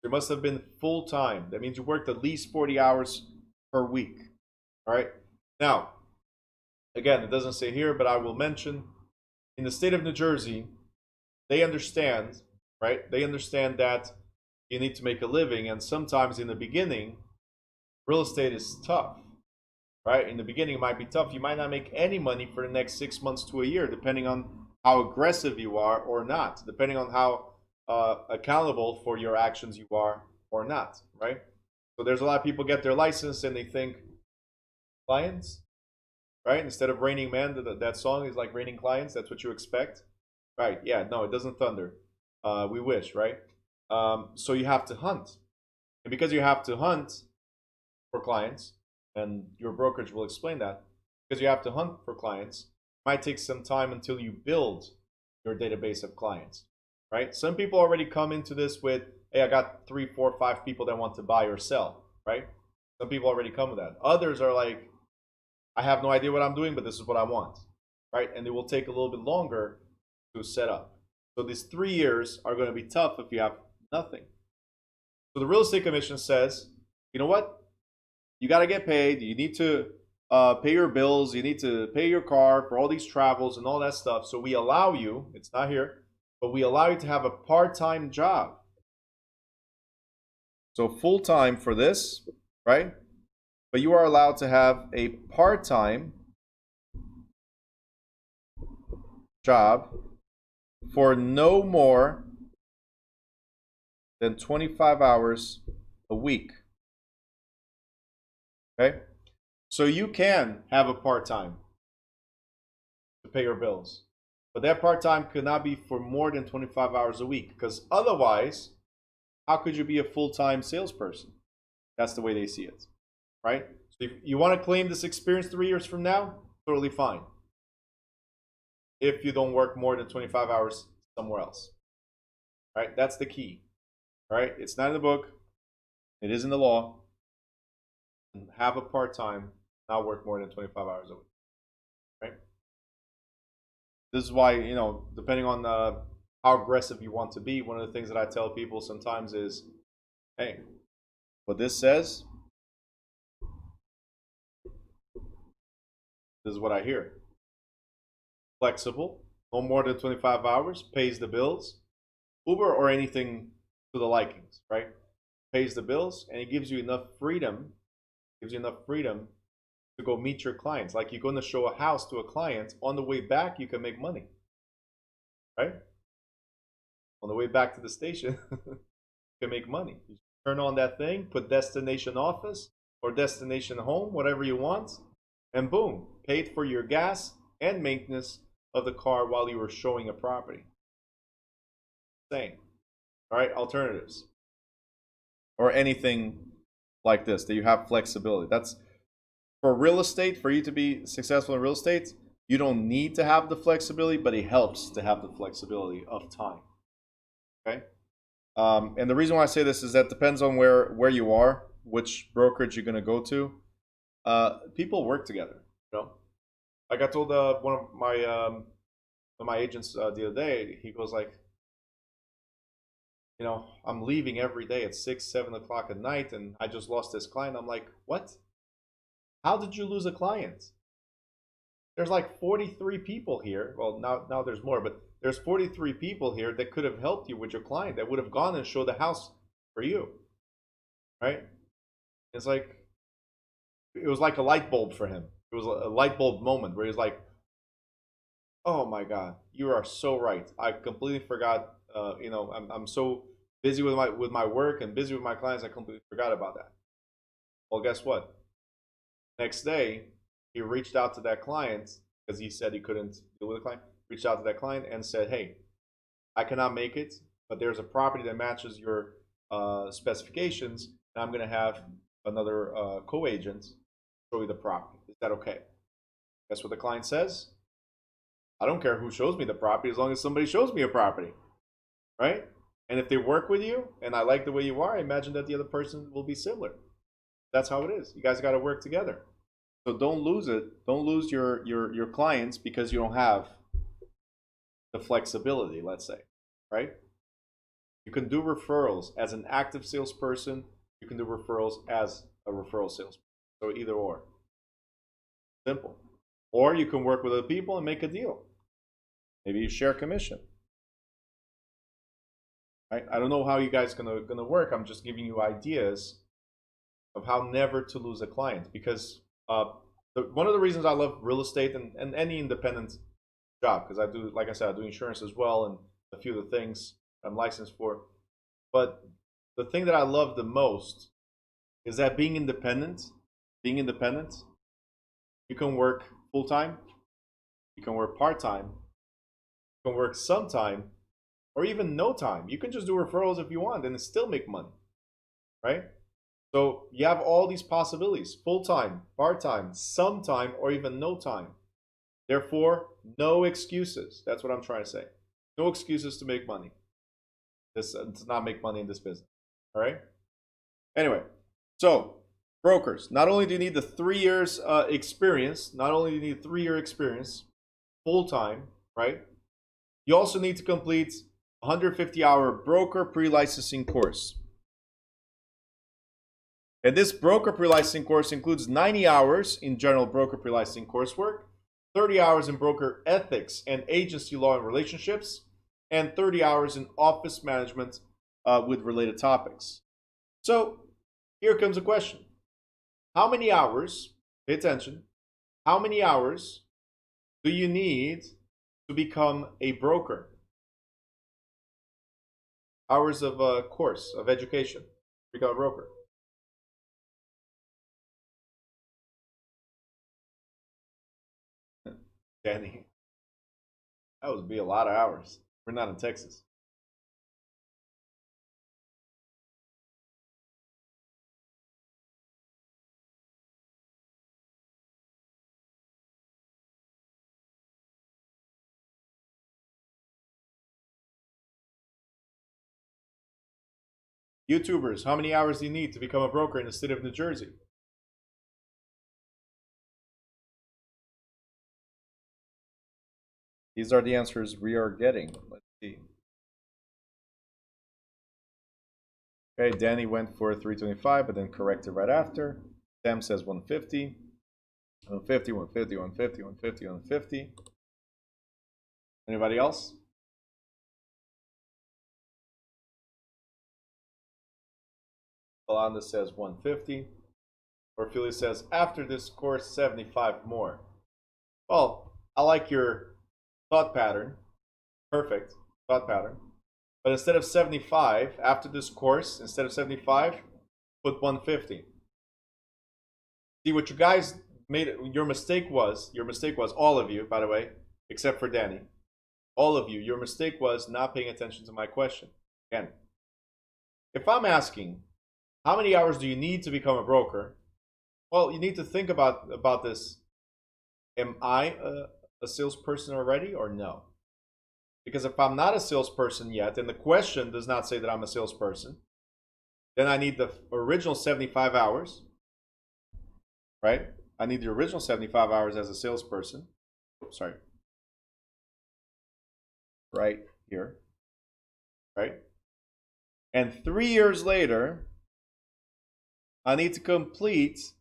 Speaker 1: There must have been full-time. That means you worked at least 40 hours per week. All right? Now, again, it doesn't say here, but I will mention, in the state of New Jersey, they understand, right? They understand that you need to make a living, and sometimes in the beginning, real estate is tough, right? In the beginning, it might be tough. You might not make any money for the next 6 months to a year, depending on how aggressive you are or not, depending on how accountable for your actions you are or not, right? So there's a lot of people get their license and they think, clients, right? Instead of raining man, that song is like raining clients. That's what you expect, right? Yeah, no, it doesn't thunder. We wish, right? So you have to hunt, and because you have to hunt for clients, and your brokerage will explain that, because you have to hunt for clients, it might take some time until you build your database of clients, right? Some people already come into this with, hey, I got 3, 4, 5 people that want to buy or sell, right? Some people already come with that. Others are like, I have no idea what I'm doing, but this is what I want, right? And it will take a little bit longer to set up. So these 3 years are going to be tough if you have nothing. So the real estate commission says, you know what? You got to get paid. You need to pay your bills. You need to pay your car for all these travels and all that stuff. So we allow you, it's not here, but we allow you to have a part-time job. So full-time for this, right? But you are allowed to have a part-time job for no more than 25 hours a week. Okay? So you can have a part-time to pay your bills. But that part-time could not be for more than 25 hours a week, because otherwise, how could you be a full-time salesperson? That's the way they see it, right? So if you want to claim this experience 3 years from now, totally fine. If you don't work more than 25 hours somewhere else, right? That's the key, right? It's not in the book. It is in the law. Have a part-time, not work more than 25 hours a week, right? This is why, you know, depending on how aggressive you want to be, one of the things that I tell people sometimes is, hey, what this says, this is what I hear. Flexible, no more than 25 hours, pays the bills, Uber or anything to the likings, right? Pays the bills, and it gives you enough freedom, to go meet your clients. Like you're going to show a house to a client, on the way back you can make money, right? On the way back to the station, you can make money. You turn on that thing, put destination office or destination home, whatever you want, and boom, paid for your gas and maintenance of the car while you were showing a property. Same. All right, alternatives. Or anything like this, that you have flexibility. That's for real estate. For you to be successful in real estate, you don't need to have the flexibility, but it helps to have the flexibility of time. Okay? And the reason why I say this is that depends on where you are, which brokerage you're going to go to. People work together, you know. Like I told one of my agents the other day, he goes like, you know, I'm leaving every day at 6, 7 o'clock at night, and I just lost this client. I'm like, what? How did you lose a client? There's like 43 people here. Well, now there's more, but there's 43 people here that could have helped you with your client, that would have gone and showed the house for you, right? It's like, it was like a light bulb for him. It was a light bulb moment where he's like, "Oh my God, you are so right. I completely forgot. I'm so busy with my work and busy with my clients. I completely forgot about that." Well, guess what? Next day, he reached out to that client because he said he couldn't deal with the client. Reached out to that client and said, "Hey, I cannot make it, but there's a property that matches your specifications, and I'm going to have another co-agent show you the property. Is that okay?" Guess what the client says? "I don't care who shows me the property as long as somebody shows me a property," right? And if they work with you and I like the way you are, I imagine that the other person will be similar. That's how it is. You guys got to work together. So don't lose it. Don't lose your clients because you don't have the flexibility, let's say, right? You can do referrals as an active salesperson. You can do referrals as a referral salesperson. So either or. Simple. Or you can work with other people and make a deal. Maybe you share commission. Right? I don't know how you guys are gonna work. I'm just giving you ideas of how never to lose a client, because one of the reasons I love real estate and any independent job, because I do, like I said, I do insurance as well and a few of the things I'm licensed for. But the thing that I love the most is that being independent, you can work full time, you can work part time, you can work sometime, or even no time. You can just do referrals if you want and still make money, right? So you have all these possibilities: full time, part time, sometime, or even no time. Therefore, no excuses. That's what I'm trying to say. No excuses to make money. To not make money in this business. All right. Anyway, so brokers. Not only do you need the 3 years experience, not only do you need 3-year experience, full time, right? You also need to complete a 150-hour broker pre-licensing course. And this broker pre-licensing course includes 90 hours in general broker pre-licensing coursework, 30 hours in broker ethics and agency law and relationships, and 30 hours in office management with related topics. So here comes a question. How many hours, pay attention, how many hours do you need to become a broker? Hours of a course, of education, to become a broker. Danny, that would be a lot of hours. We're not in Texas. YouTubers, how many hours do you need to become a broker in the state of New Jersey? These are the answers we are getting. Let's see. Okay, Danny went for 325, but then corrected right after. Sam says 150. 150, 150, 150, 150, 150. Anybody else? Yolanda says 150. Orphelia says, after this course, 75 more. Well, I like your thought pattern. Perfect thought pattern. But instead of 75, after this course, instead of 75, put 150. See, what you guys made, your mistake was, all of you, by the way, except for Danny, all of you, your mistake was not paying attention to my question. Again, if I'm asking, how many hours do you need to become a broker? Well, you need to think about this. Am I a salesperson already or no? Because if I'm not a salesperson yet, and the question does not say that I'm a salesperson, then I need the original 75 hours, right? I need the original 75 hours as a salesperson. Oops, sorry. Right here, right? And 3 years later, I need to complete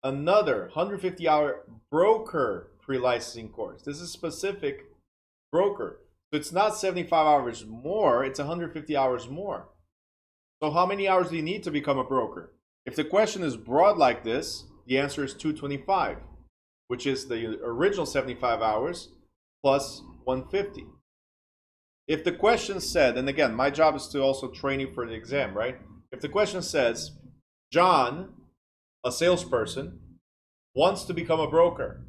Speaker 1: another 150-hour broker pre-licensing course. This is specific broker. So it's not 75 hours more, it's 150 hours more. So how many hours do you need to become a broker? If the question is broad like this, the answer is 225, which is the original 75 hours plus 150. If the question said, and again, my job is to also train you for the exam, right? If the question says, John, a salesperson, wants to become a broker,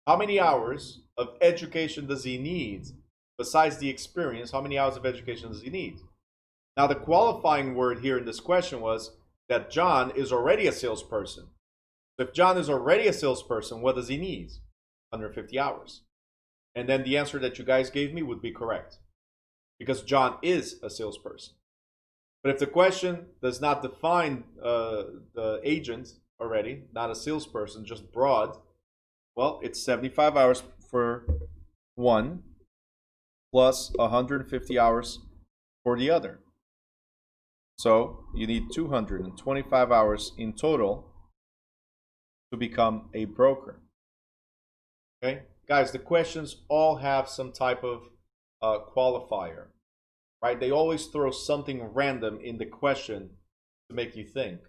Speaker 1: how many hours of education does he need? Besides the experience, how many hours of education does he need? Now, the qualifying word here in this question was that John is already a salesperson. So if John is already a salesperson, what does he need? 150 hours. And then the answer that you guys gave me would be correct, because John is a salesperson. But if the question does not define the agent already, not a salesperson, just broad, well, it's 75 hours for one plus 150 hours for the other. So you need 225 hours in total to become a broker. Okay, guys, the questions all have some type of qualifier, right? They always throw something random in the question to make you think,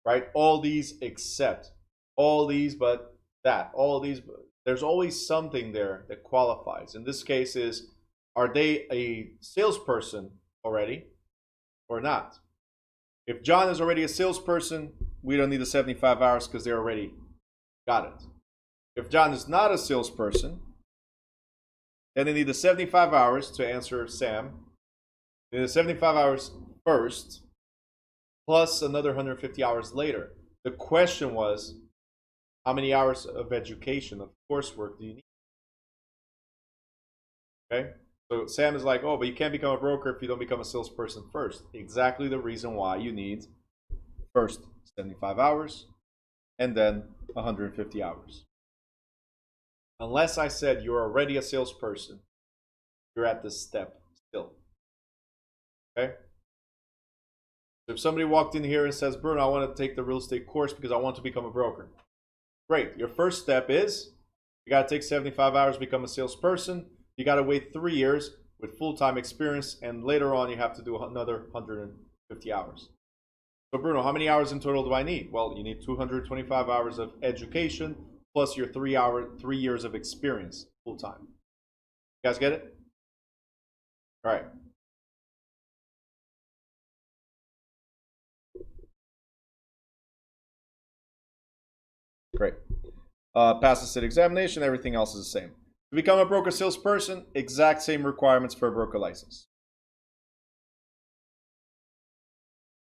Speaker 1: right? All these except, all these but that, all these, there's always something there that qualifies. In this case is, are they a salesperson already or not? If John is already a salesperson, we don't need the 75 hours because they already got it. If John is not a salesperson, then they need the 75 hours to answer Sam. They need the 75 hours first, plus another 150 hours later. The question was, how many hours of education, of coursework, do you need? Okay? So Sam is like, oh, but you can't become a broker if you don't become a salesperson first. Exactly the reason why you need first 75 hours and then 150 hours. Unless I said you're already a salesperson, you're at this step still. Okay? So if somebody walked in here and says, Bruno, I want to take the real estate course because I want to become a broker. Great. Your first step is you got to take 75 hours to become a salesperson. You got to wait 3 years with full-time experience, and later on you have to do another 150 hours. So Bruno, how many hours in total do I need? Well, you need 225 hours of education plus your 3 years of experience full-time. You guys get it? All right. Great. Pass the state examination. Everything else is the same. To become a broker salesperson, exact same requirements for a broker license.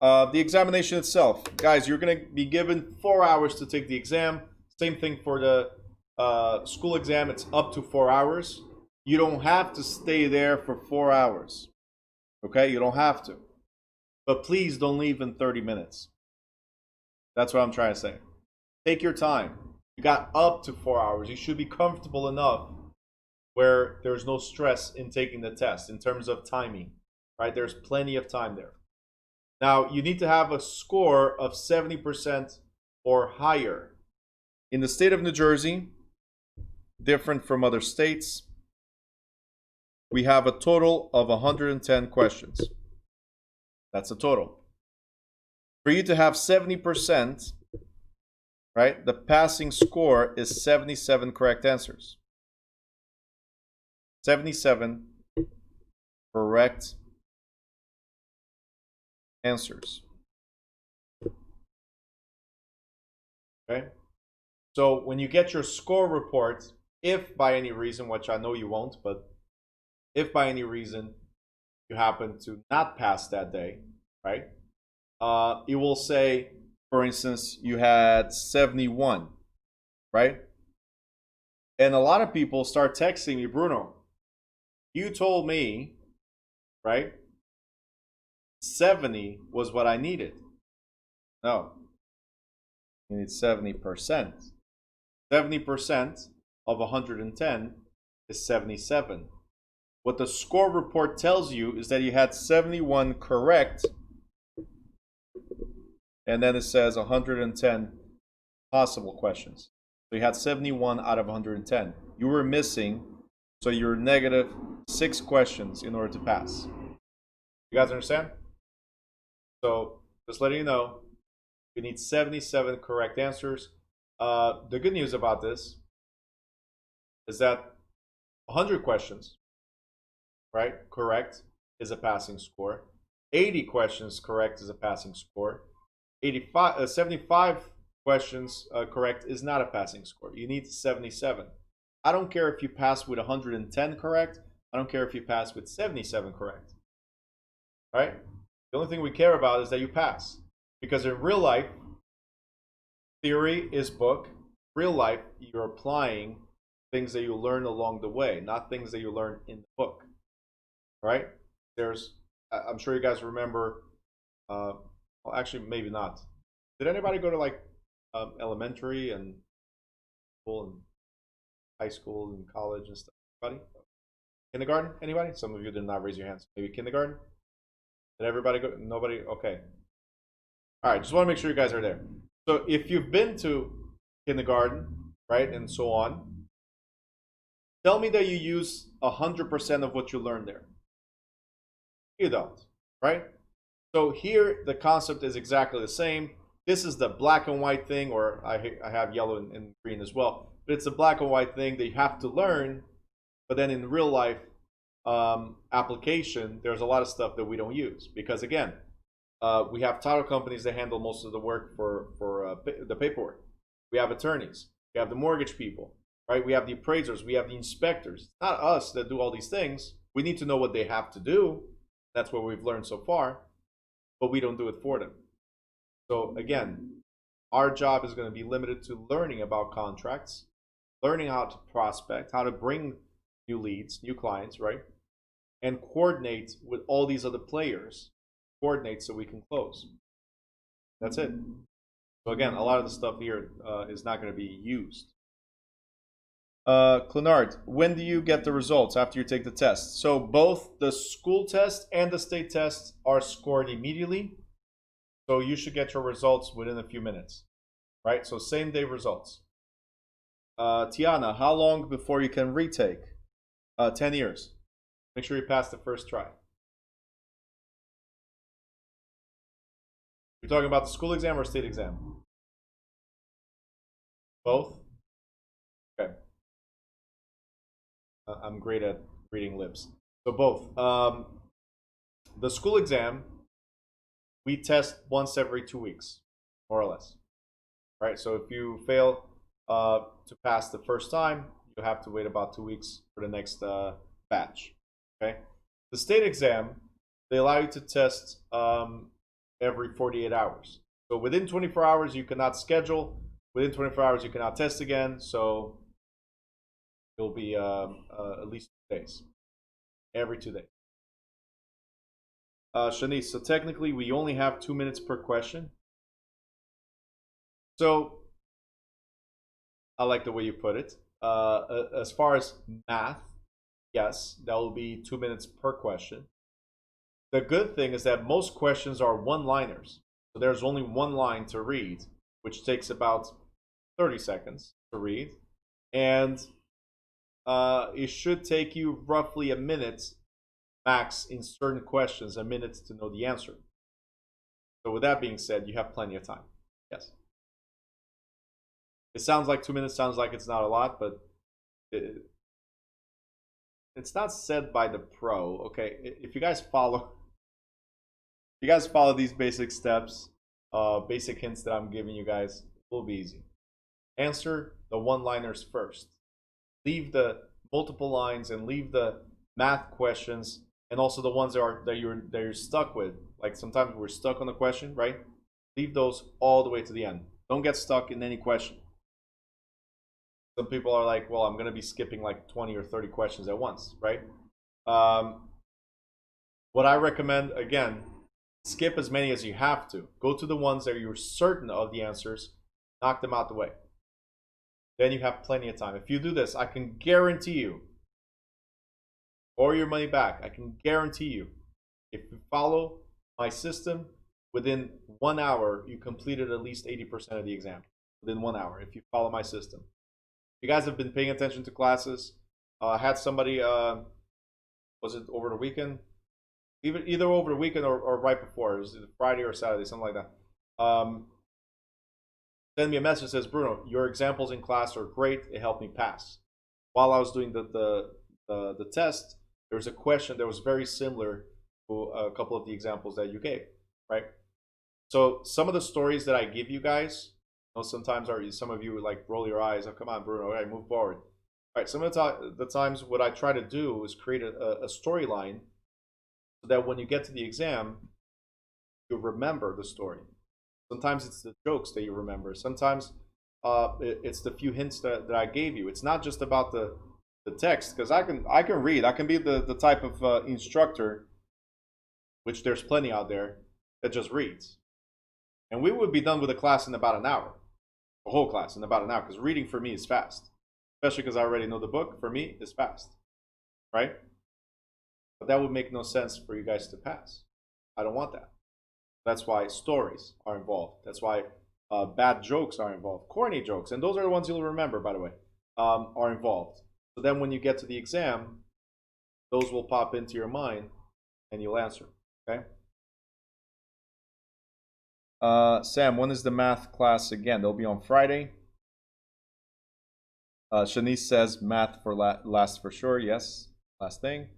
Speaker 1: The examination itself. Guys, you're going to be given 4 hours to take the exam. Same thing for the school exam. It's up to 4 hours. You don't have to stay there for 4 hours. Okay? You don't have to. But please don't leave in 30 minutes. That's what I'm trying to say. Take your time. You got up to 4 hours. You should be comfortable enough where there's no stress in taking the test in terms of timing, right? There's plenty of time there. Now, you need to have a score of 70% or higher. In the state of New Jersey, different from other states, we have a total of 110 questions. That's a total. For you to have 70%, right, the passing score is 77 correct answers. 77 correct answers. Okay? So when you get your score report, if by any reason, which I know you won't, but if by any reason you happen to not pass that day, right? It will say, for instance, you had 71, right? And a lot of people start texting me, Bruno, you told me, right, 70 was what I needed. No, you need 70%. 70% of 110 is 77. What the score report tells you is that you had 71 correct, and then it says 110 possible questions. So you had 71 out of 110. You were missing, so you're negative 6 questions in order to pass. You guys understand? So just letting you know, you need 77 correct answers. The good news about this is that 100 questions, right, correct is a passing score. 80 questions correct is a passing score. 75 questions correct is not a passing score. You need 77. I don't care if you pass with 110 correct. I don't care if you pass with 77 correct. Right? The only thing we care about is that you pass. Because in real life, theory is book. Real life, you're applying things that you learn along the way, not things that you learn in the book. Right? I'm sure you guys remember, well, actually, maybe not. Did anybody go to like elementary and school and high school and college and stuff? Anybody? Kindergarten? Anybody? Some of you did not raise your hands. Maybe kindergarten? Did everybody go? Nobody? Okay. All right, just want to make sure you guys are there. So if you've been to kindergarten, right, and so on, tell me that you use 100% of what you learned there. You don't, right? So here, the concept is exactly the same. This is the black and white thing, or I have yellow and green as well. But it's a black and white thing that you have to learn. But then in real life application, there's a lot of stuff that we don't use. Because again, we have title companies that handle most of the work for the paperwork. We have attorneys. We have the mortgage people, right? We have the appraisers. We have the inspectors. It's not us that do all these things. We need to know what they have to do. That's what we've learned so far. But we don't do it for them. So again, our job is going to be limited to learning about contracts, learning how to prospect, how to bring new leads, new clients, right? And coordinate with all these other players. Coordinate so we can close. That's it. So again, a lot of the stuff here is not going to be used. Clenard, when do you get the results after you take the test? So both the school test and the state test are scored immediately. So you should get your results within a few minutes, right? So same day results. Tiana, how long before you can retake? 10 years. Make sure you pass the first try. You're talking about the school exam or state exam? Both? Okay. I'm great at reading lips. So both. The school exam, we test once every 2 weeks, more or less. Right? So if you fail to pass the first time, you have to wait about 2 weeks for the next batch. Okay? The state exam, they allow you to test every 48 hours. So within 24 hours, you cannot schedule. Within 24 hours, you cannot test again. So it'll be at least 2 days. Every 2 days. Shanice, so technically, we only have 2 minutes per question. So I like the way you put it. As far as math, yes, that will be 2 minutes per question. The good thing is that most questions are one-liners. So there's only one line to read, which takes about 30 seconds to read. And it should take you roughly a minute max in certain questions, a minute to know the answer. So with that being said, you have plenty of time. Yes. It sounds like 2 minutes, sounds like it's not a lot, but it's not said by the pro. Okay, if you guys follow these basic steps, basic hints that I'm giving you guys, it will be easy. Answer the one-liners first. Leave the multiple lines and leave the math questions and also the ones that you're stuck with. Like sometimes we're stuck on the question, right? Leave those all the way to the end. Don't get stuck in any question. Some people are like, well, I'm going to be skipping like 20 or 30 questions at once, right? What I recommend, again, skip as many as you have to. Go to the ones that you're certain of the answers, knock them out the way. Then you have plenty of time. If you do this, I can guarantee you, or your money back, I can guarantee you, if you follow my system, within 1 hour, you completed at least 80% of the exam. Within 1 hour, if you follow my system. You guys have been paying attention to classes. I had somebody, was it over the weekend? Either over the weekend or right before. It was either Friday or Saturday, something like that. Send me a message that says, Bruno, your examples in class are great. It helped me pass. While I was doing the test, there was a question that was very similar to a couple of the examples that you gave, right? So some of the stories that I give you guys, sometimes some of you like roll your eyes. Oh, come on, Bruno. All right, move forward. All right, some of the times what I try to do is create a storyline so that when you get to the exam, you remember the story. Sometimes it's the jokes that you remember. Sometimes it's the few hints that I gave you. It's not just about the text, because I can read. I can be the type of instructor, which there's plenty out there, that just reads. And we would be done with the class in about an hour. The whole class in about an hour, because reading for me is fast. Especially because I already know the book. For me, it's fast. Right? But that would make no sense for you guys to pass. I don't want that. That's why stories are involved. That's why bad jokes are involved. Corny jokes, and those are the ones you'll remember, by the way, are involved. So then when you get to the exam, those will pop into your mind, and you'll answer. Okay? Sam, when is the math class again? They'll be on Friday. Shanice says math for last for sure. Yes, last thing.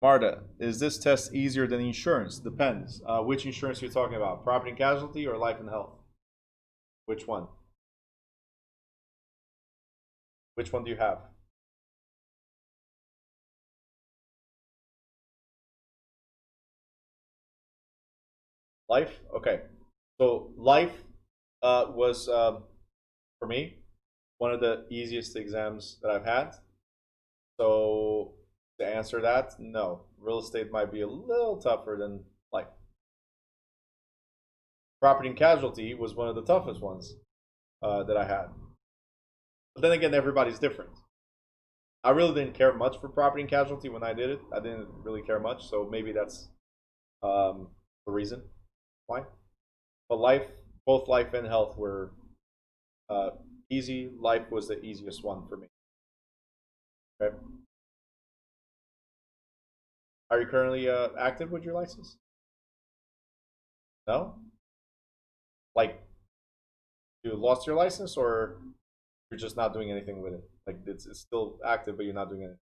Speaker 1: Marta, is this test easier than insurance? Depends. Which insurance are you talking about? Property and casualty or life and health? Which one? Which one do you have? Life? Okay. So life was, for me, one of the easiest exams that I've had. So to answer that, no. Real estate might be a little tougher than life. Property and casualty was one of the toughest ones that I had. But then again, everybody's different. I really didn't care much for property and casualty when I did it. I didn't really care much, so maybe that's the reason why. But life, both life and health were easy. Life was the easiest one for me. Okay. Are you currently active with your license? No? Like, you lost your license, or you're just not doing anything with it? Like, it's still active, but you're not doing anything?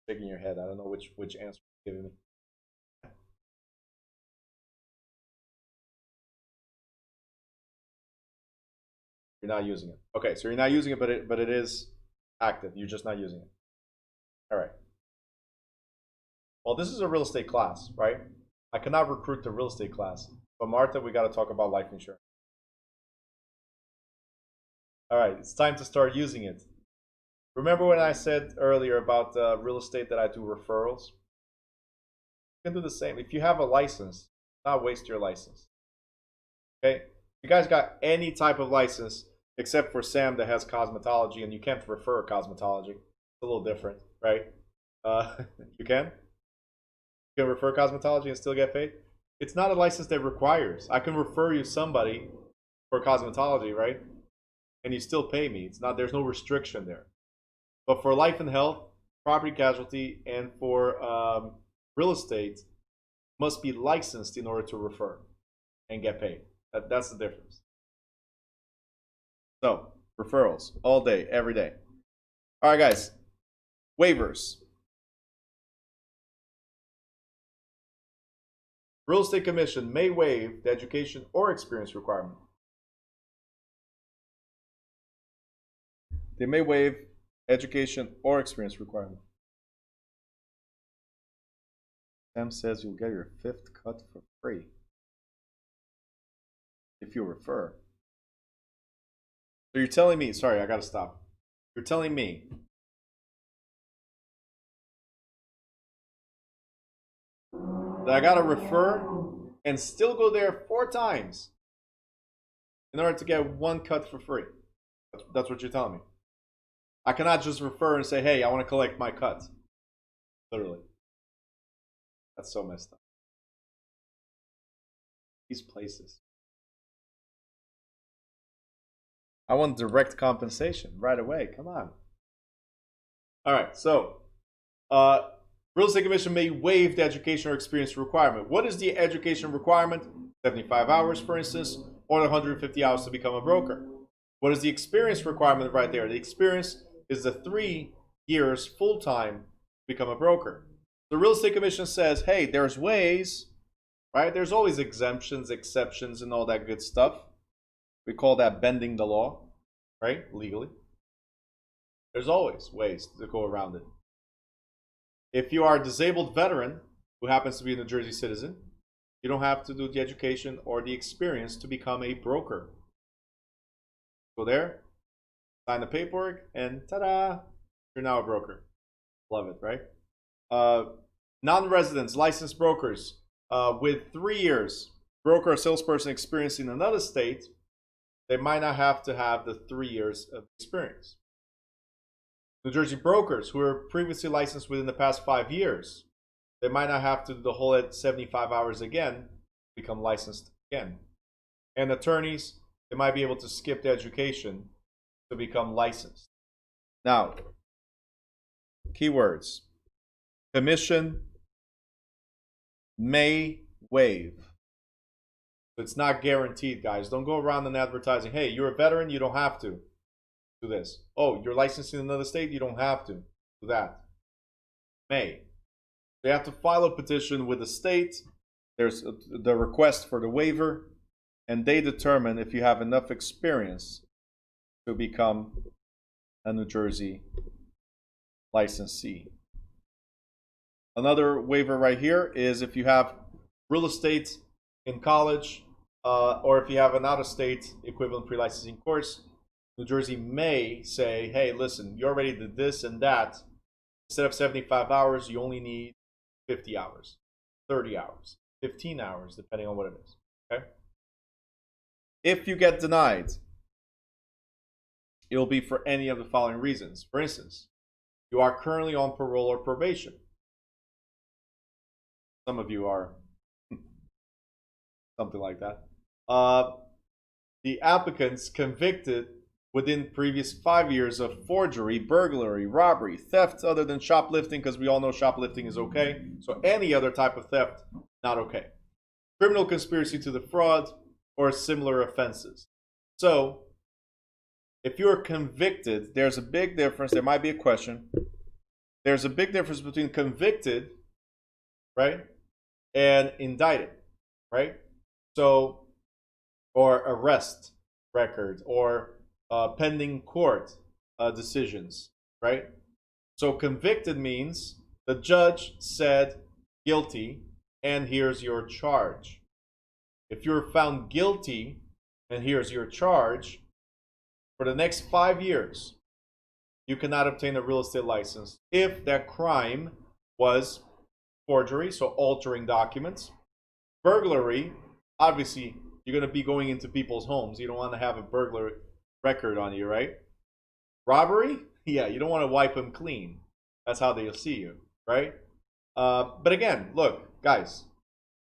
Speaker 1: Shaking your head. I don't know which answer you're giving me. You're not using it. Okay, so you're not using it, but it is active. You're just not using it. All right. Well, this is a real estate class, right? I cannot recruit the real estate class. But Martha, we got to talk about life insurance. All right, it's time to start using it. Remember when I said earlier about real estate that I do referrals? You can do the same. If you have a license, not waste your license. Okay? You guys got any type of license except for Sam that has cosmetology, and you can't refer cosmetology. It's a little different, right? You can? You can refer cosmetology and still get paid? It's not a license that requires. I can refer you somebody for cosmetology, right? And you still pay me. It's not. There's no restriction there. But for life and health, property casualty, and for real estate, must be licensed in order to refer and get paid. That's the difference. So referrals all day, every day. All right, guys. Waivers. Real estate commission may waive the education or experience requirement. They may waive education or experience requirement. Sam says you'll get your 5th cut for free if you refer. So you're telling me, sorry, I gotta stop. You're telling me that I gotta refer and still go there 4 times in order to get 1 cut for free. That's what you're telling me. I cannot just refer and say, hey, I want to collect my cut. Literally. That's so messed up. These places. I want direct compensation right away. Come on. All right, so real estate commission may waive the education or experience requirement. What is the education requirement? 75 hours, for instance, or 150 hours to become a broker. What is the experience requirement right there? The experience is the 3 years full-time to become a broker. The real estate commission says, hey, there's ways, right? There's always exemptions, exceptions, and all that good stuff. We call that bending the law, right? Legally. There's always ways to go around it. If you are a disabled veteran who happens to be a New Jersey citizen, you don't have to do the education or the experience to become a broker. Go there, sign the paperwork, and ta-da, you're now a broker. Love it, right? Non-residents, licensed brokers with 3 years broker or salesperson experience in another state, they might not have to have the 3 years of experience. New Jersey brokers who were previously licensed within the past 5 years, they might not have to do the whole 75 hours again, become licensed again. And attorneys, they might be able to skip the education to become licensed. Now, keywords. Commission may waive. It's not guaranteed, guys. Don't go around and advertising, hey, you're a veteran, you don't have to do this. Oh, you're licensed in another state, you don't have to do that. May. They have to file a petition with the state. There's the request for the waiver, and they determine if you have enough experience to become a New Jersey licensee. Another waiver right here is if you have real estate in college, or if you have an out-of-state equivalent pre-licensing course, New Jersey may say, hey, listen, you already did this and that. Instead of 75 hours, you only need 50 hours, 30 hours, 15 hours, depending on what it is. Okay? If you get denied, it will be for any of the following reasons. For instance, you are currently on parole or probation. Some of you are something like that. The applicants convicted within previous 5 years of forgery, burglary, robbery, theft other than shoplifting, because we all know shoplifting is okay. So any other type of theft, not okay. Criminal conspiracy to defraud or similar offenses. So if you're convicted, there's a big difference. There might be a question. There's a big difference between convicted, right, and indicted, right? So, or arrest record, or pending court decisions, right? So convicted means the judge said guilty, and here's your charge. If you're found guilty, and here's your charge, for the next 5 years, you cannot obtain a real estate license if that crime was forgery, so altering documents. Burglary, obviously, you're going to be going into people's homes. You don't want to have a burglar record on you, right? Robbery, yeah, you don't want to wipe them clean. That's how they'll see you, right? But again, look, guys,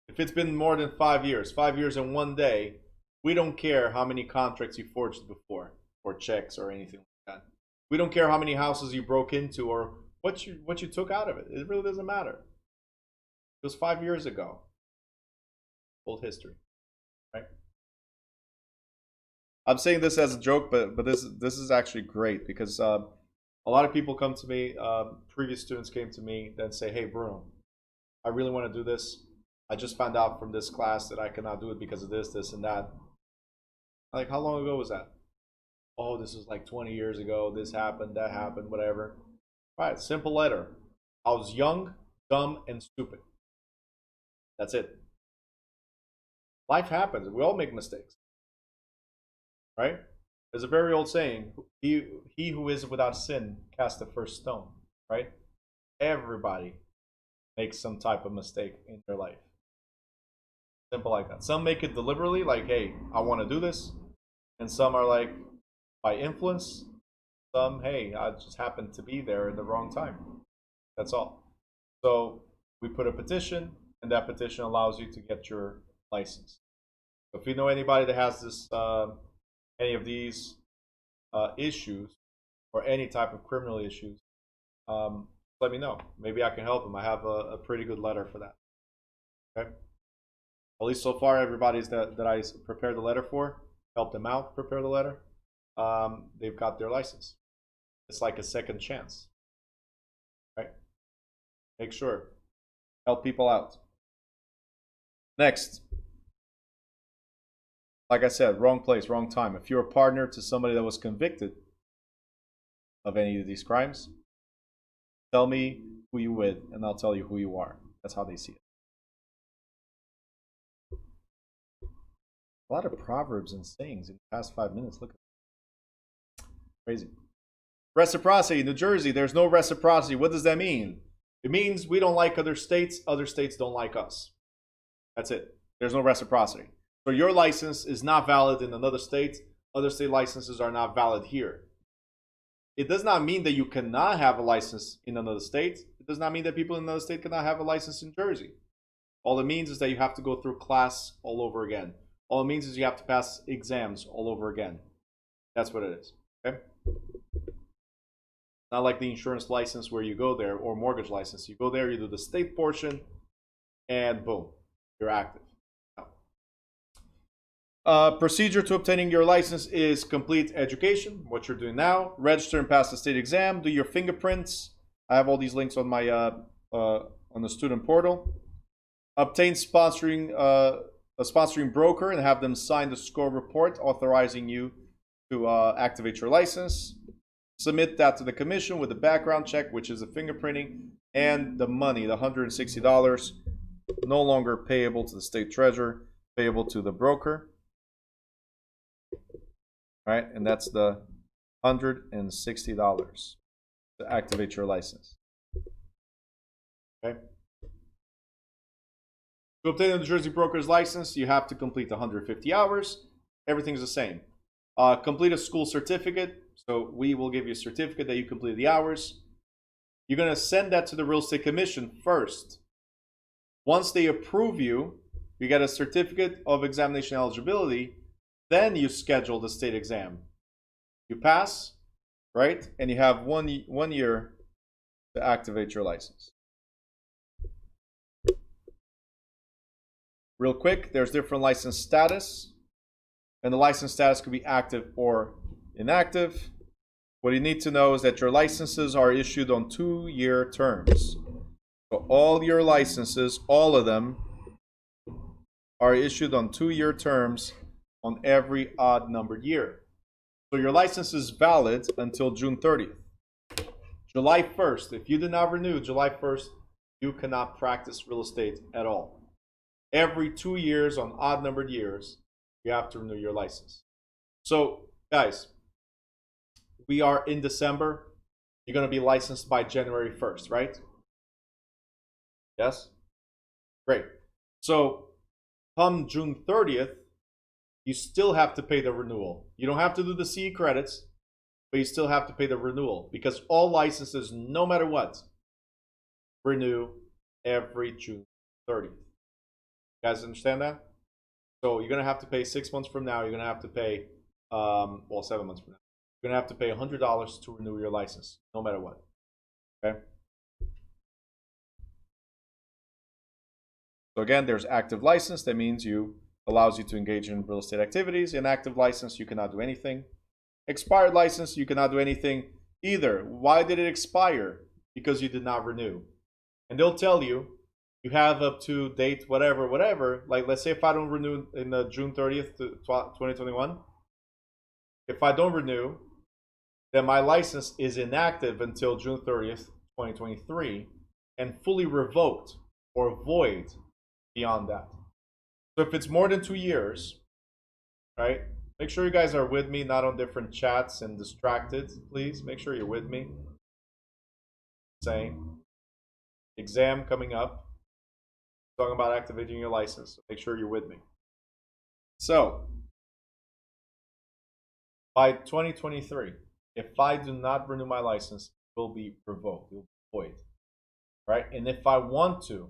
Speaker 1: if it's been more than 5 years, 5 years and 1 day, we don't care how many contracts you forged before, or checks or anything like that. We don't care how many houses you broke into or what you took out of it. It really doesn't matter. It was 5 years ago. Old history, right? I'm saying this as a joke, but this is actually great because a lot of people come to me. Previous students came to me and say, "Hey, Bruno, I really want to do this. I just found out from this class that I cannot do it because of this, this, and that." Like, how long ago was that? Oh, this was like 20 years ago. This happened, that happened, whatever. All right, simple letter. I was young, dumb, and stupid. That's it. Life happens. We all make mistakes. Right? There's a very old saying, he who is without sin cast the first stone. Right? Everybody makes some type of mistake in their life. Simple like that. Some make it deliberately, like, hey, I want to do this. And some are like, by influence. Some, hey, I just happened to be there at the wrong time. That's all. So we put a petition, and that petition allows you to get your license. So if you know anybody that has this, any of these, issues or any type of criminal issues, let me know. Maybe I can help them. I have a pretty good letter for that. Okay. At least so far, everybody's that I prepared the letter for, helped them out prepare the letter. They've got their license. It's like a second chance, right? Make sure, help people out. Next, like I said, wrong place, wrong time. If you're a partner to somebody that was convicted of any of these crimes, tell me who you with, and I'll tell you who you are. That's how they see it. A lot of proverbs and sayings in the past 5 minutes. Look at that. Crazy. Reciprocity. New Jersey, there's no reciprocity. What does that mean? It means we don't like other states don't like us. That's it. There's no reciprocity. So your license is not valid in another state. Other state licenses are not valid here. It does not mean that you cannot have a license in another state. It does not mean that people in another state cannot have a license in Jersey. All it means is that you have to go through class all over again. All it means is you have to pass exams all over again. That's what it is. Okay? Not like the insurance license where you go there, or mortgage license. You go there, you do the state portion, and boom, you're active. Procedure to obtaining your license is complete education, what you're doing now. Register and pass the state exam. Do your fingerprints. I have all these links on my on the student portal. Obtain a sponsoring broker and have them sign the score report authorizing you to activate your license. Submit that to the commission with the background check, which is the fingerprinting, and the money, the $160, no longer payable to the state treasurer, payable to the broker. All right, and that's the $160 to activate your license. Okay. To obtain a New Jersey broker's license, you have to complete 150 hours. Everything's the same. Complete a school certificate. So we will give you a certificate that you completed the hours. You're going to send that to the Real Estate Commission first. Once they approve you, you get a certificate of examination eligibility. Then you schedule the state exam. You pass, right? And you have one year to activate your license. Real quick, there's different license status. And the license status could be active or inactive. What you need to know is that your licenses are issued on 2-year terms. So all your licenses, all of them, are issued on 2-year terms on every odd numbered year. So your license is valid until June 30th. July 1st, if you did not renew July 1st, you cannot practice real estate at all. Every 2 years on odd numbered years, you have to renew your license. So guys, we are in December. You're going to be licensed by January 1st, right? Yes? Great. So come June 30th, you still have to pay the renewal. You don't have to do the CE credits, but you still have to pay the renewal because all licenses, no matter what, renew every June 30th. You guys understand that? So you're going to have to pay 6 months from now. You're going to have to pay, 7 months from now. You're going to have to pay $100 to renew your license, no matter what. Okay? So again, there's active license. That means allows you to engage in real estate activities. Inactive license, you cannot do anything. Expired license, you cannot do anything either. Why did it expire? Because you did not renew. And they'll tell you, you have up to date, whatever. Like, let's say if I don't renew in June 30th, 2021, if I don't renew, then my license is inactive until June 30th, 2023, and fully revoked or void beyond that. So if it's more than 2 years, right, make sure you guys are with me, not on different chats and distracted, please. Make sure you're with me. Saying, exam coming up. Talking about activating your license. So make sure you're with me. So, by 2023, if I do not renew my license, it will be revoked. It will be void. Right? And if I want to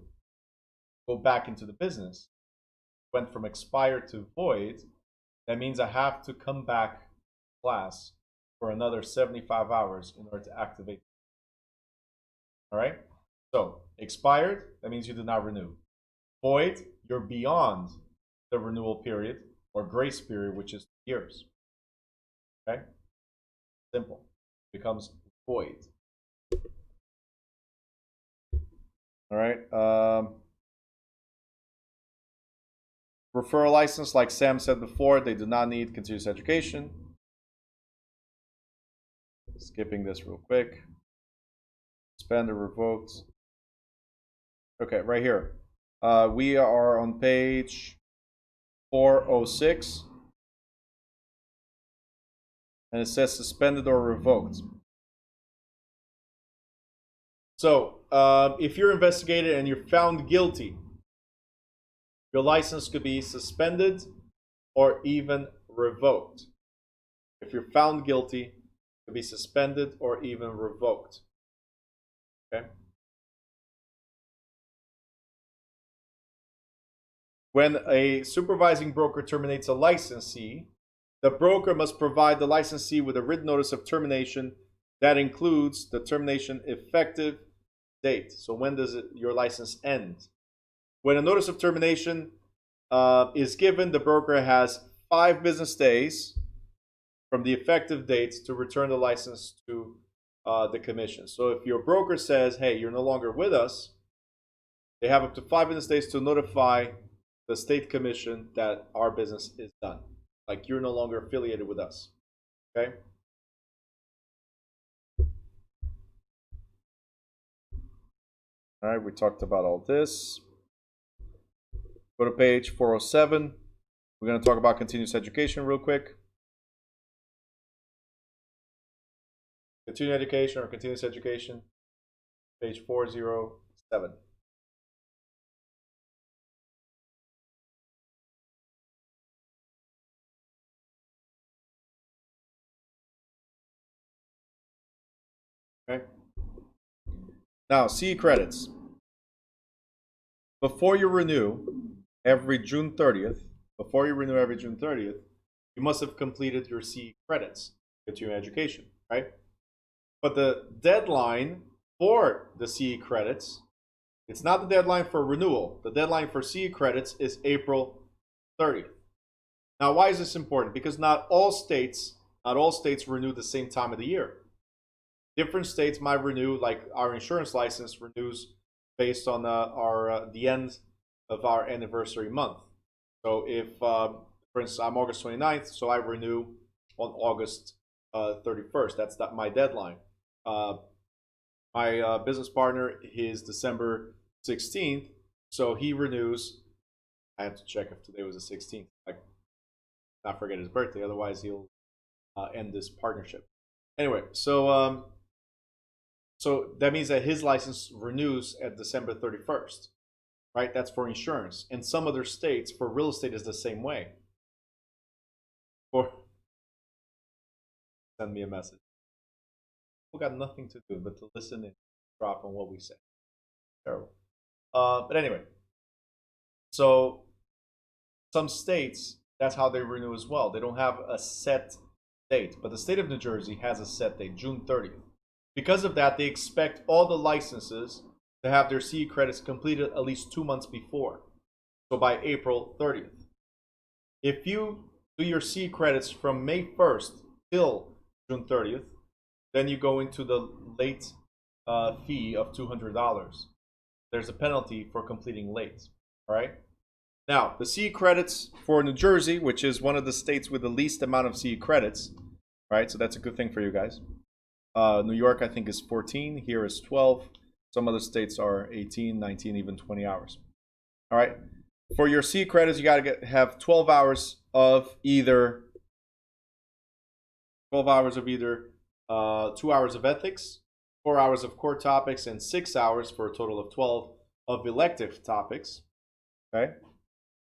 Speaker 1: go back into the business, went from expired to void, that means I have to come back to class for another 75 hours in order to activate. All right? So, expired, that means you did not renew. Void, you're beyond the renewal period or grace period, which is 2 years. Okay? Simple. Becomes void. All right. Referral license, like Sam said before, they do not need continuous education. Skipping this real quick. Suspended, revoked. Okay, right here. We are on page 406. And it says suspended or revoked. So, if you're investigated and you're found guilty, your license could be suspended or even revoked. If you're found guilty, it could be suspended or even revoked. Okay? When a supervising broker terminates a licensee, the broker must provide the licensee with a written notice of termination that includes the termination effective date. So when does your license end? When a notice of termination is given, the broker has 5 business days from the effective date to return the license to the commission. So if your broker says, hey, you're no longer with us, they have up to 5 business days to notify the state commission that our business is done. Like, you're no longer affiliated with us. Okay? All right, we talked about all this. Go to page 407. We're going to talk about continuous education real quick. Continuing education or continuous education, page 407. Okay. Now, CE credits. Before you renew every June 30th, you must have completed your CE credits, continuing education, right? But the deadline for the CE credits, it's not the deadline for renewal. The deadline for CE credits is April 30th. Now, why is this important? Because not all states renew the same time of the year. Different states might renew, like our insurance license renews based on the end of our anniversary month. So if, for instance, I'm August 29th, so I renew on August 31st. That's my deadline. My business partner is December 16th, so he renews. I have to check if today was the 16th. I not forget his birthday, otherwise he'll end this partnership. Anyway, so that means that his license renews at December 31st, right? That's for insurance. In some other states, for real estate, is the same way. Or send me a message. We got nothing to do but to listen and drop on what we say. Terrible. But anyway, so some states, that's how they renew as well. They don't have a set date, but the state of New Jersey has a set date, June 30th. Because of that, they expect all the licenses to have their CE credits completed at least 2 months before. So by April 30th. If you do your CE credits from May 1st till June 30th, then you go into the late fee of $200. There's a penalty for completing late. All right. Now, the CE credits for New Jersey, which is one of the states with the least amount of CE credits, right? So that's a good thing for you guys. New York, I think, is 14. Here is 12. Some other states are 18, 19, even 20 hours. All right. For your CE credits, you got to have 12 hours of either 2 hours of ethics, 4 hours of core topics, and 6 hours for a total of 12 of elective topics. Okay.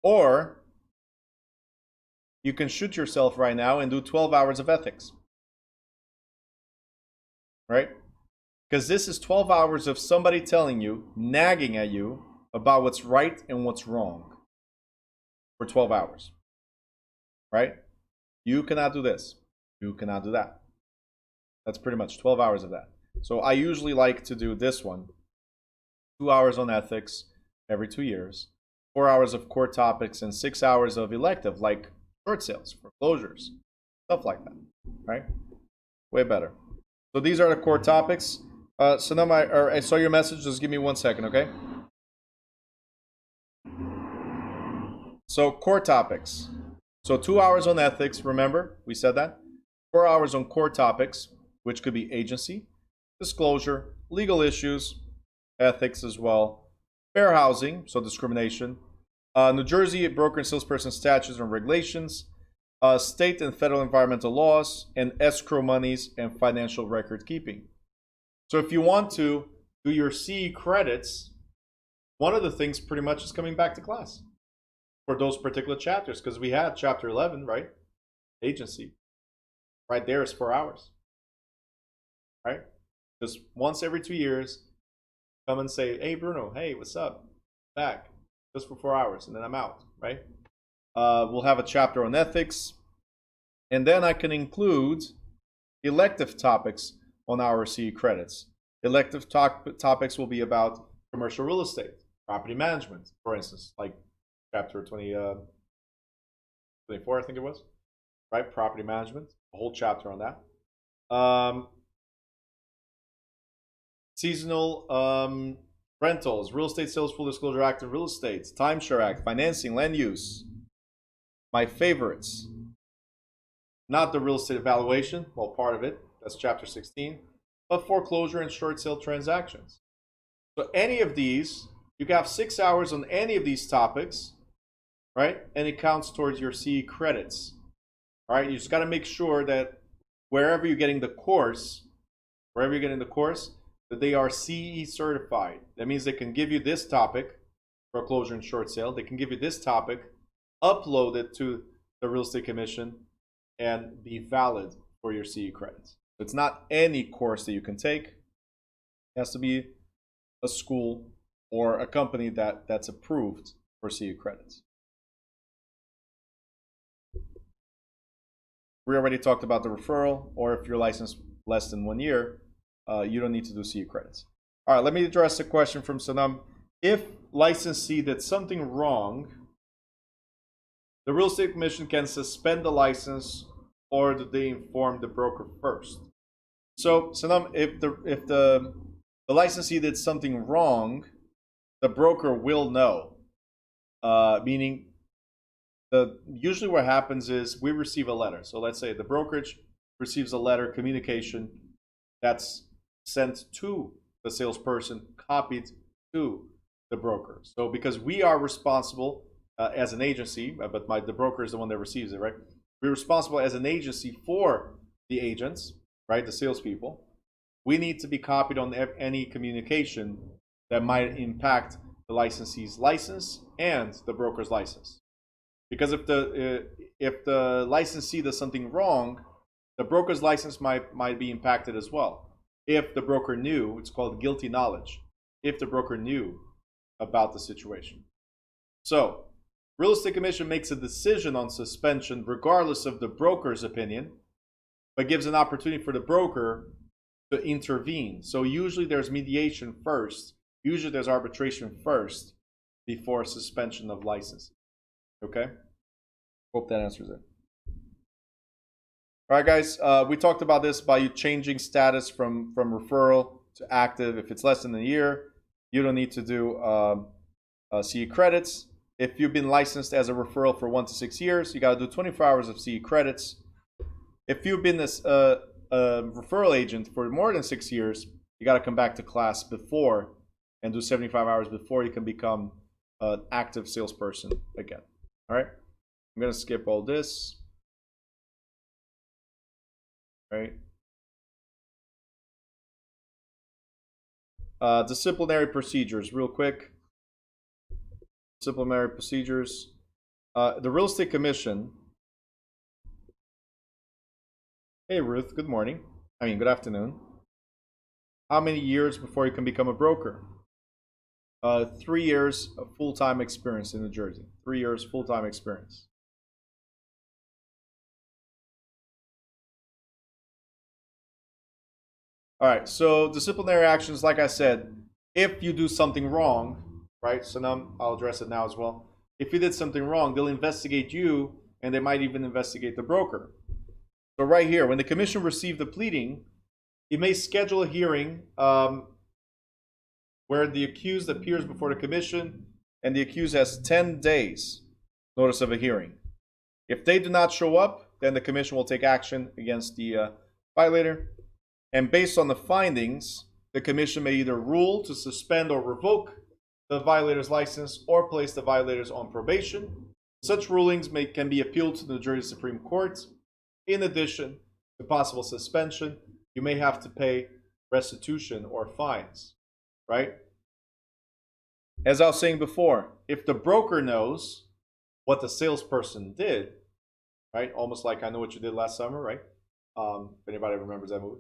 Speaker 1: Or you can shoot yourself right now and do 12 hours of ethics. Right? Because this is 12 hours of somebody telling you, nagging at you about what's right and what's wrong for 12 hours. Right? You cannot do this. You cannot do that. That's pretty much 12 hours of that. So I usually like to do this one, 2 hours on ethics every 2 years, 4 hours of core topics, and 6 hours of elective, like short sales, foreclosures, stuff like that, right? Way better. So these are the core topics. So now I saw your message. Just give me 1 second, okay? So core topics. So 2 hours on ethics, remember? We said that. 4 hours on core topics, which could be agency, disclosure, legal issues, ethics as well, fair housing, so discrimination, New Jersey broker and salesperson statutes and regulations, state and federal environmental laws, and escrow monies and financial record keeping. So if you want to do your CE credits, one of the things pretty much is coming back to class for those particular chapters, because we had chapter 11, right? Agency. Right there is 4 hours. Right? Just once every 2 years, come and say, hey, Bruno, hey, what's up? Back. Just for 4 hours, and then I'm out, right? We'll have a chapter on ethics, and then I can include elective topics on our CE credits. Elective topics will be about commercial real estate, property management, for instance, like chapter 24, I think it was, right? Property management, a whole chapter on that. Seasonal rentals, real estate sales, full disclosure act of real estate, timeshare act, financing, land use. My favorites. Not the real estate evaluation, well, part of it, that's chapter 16, but foreclosure and short sale transactions. So any of these, you can have 6 hours on any of these topics, right? And it counts towards your CE credits. All right, you just got to make sure that wherever you're getting the course, that they are CE certified. That means they can give you this topic, foreclosure and short sale. They can give you this topic, upload it to the Real Estate Commission, and be valid for your CE credits. It's not any course that you can take. It has to be a school or a company that's approved for CE credits. We already talked about the referral, or if you're licensed less than 1 year, you don't need to do CE credits. All right, let me address the question from Sanam. If licensee did something wrong, the Real Estate Commission can suspend the license, or do they inform the broker first? So Sanam, if the licensee did something wrong, the broker will know. Meaning, usually what happens is we receive a letter. So let's say the brokerage receives a letter, communication, that's sent to the salesperson, copied to the broker. So because we are responsible as an agency, but the broker is the one that receives it, right? We're responsible as an agency for the agents, right? The salespeople. We need to be copied on any communication that might impact the licensee's license and the broker's license. Because if the licensee does something wrong, the broker's license might be impacted as well. If the broker knew, it's called guilty knowledge, if the broker knew about the situation. So, Real Estate Commission makes a decision on suspension regardless of the broker's opinion, but gives an opportunity for the broker to intervene. So usually there's mediation first, usually there's arbitration first before suspension of license. Okay? Hope that answers it. All right, guys, we talked about this by you changing status from referral to active. If it's less than a year, you don't need to do CE credits. If you've been licensed as a referral for 1 to 6 years, you got to do 24 hours of CE credits. If you've been this referral agent for more than 6 years, you got to come back to class before and do 75 hours before you can become an active salesperson again. All right, I'm going to skip all this. Right. Disciplinary procedures, real quick. Disciplinary procedures. The Real Estate Commission. Hey, Ruth. Good morning. Good afternoon. How many years before you can become a broker? 3 years of full-time experience in New Jersey. 3 years full-time experience. All right, so disciplinary actions, like I said, if you do something wrong, right? So now I'll address it now as well. If you did something wrong, they'll investigate you, and they might even investigate the broker. So right here, when the commission received the pleading, it may schedule a hearing where the accused appears before the commission, and the accused has 10 days notice of a hearing. If they do not show up, then the commission will take action against the violator. And based on the findings, the commission may either rule to suspend or revoke the violator's license or place the violators on probation. Such rulings can be appealed to the New Jersey Supreme Court. In addition to possible suspension, you may have to pay restitution or fines, right? As I was saying before, if the broker knows what the salesperson did, right? Almost like I Know What You Did Last Summer, right? If anybody remembers that movie.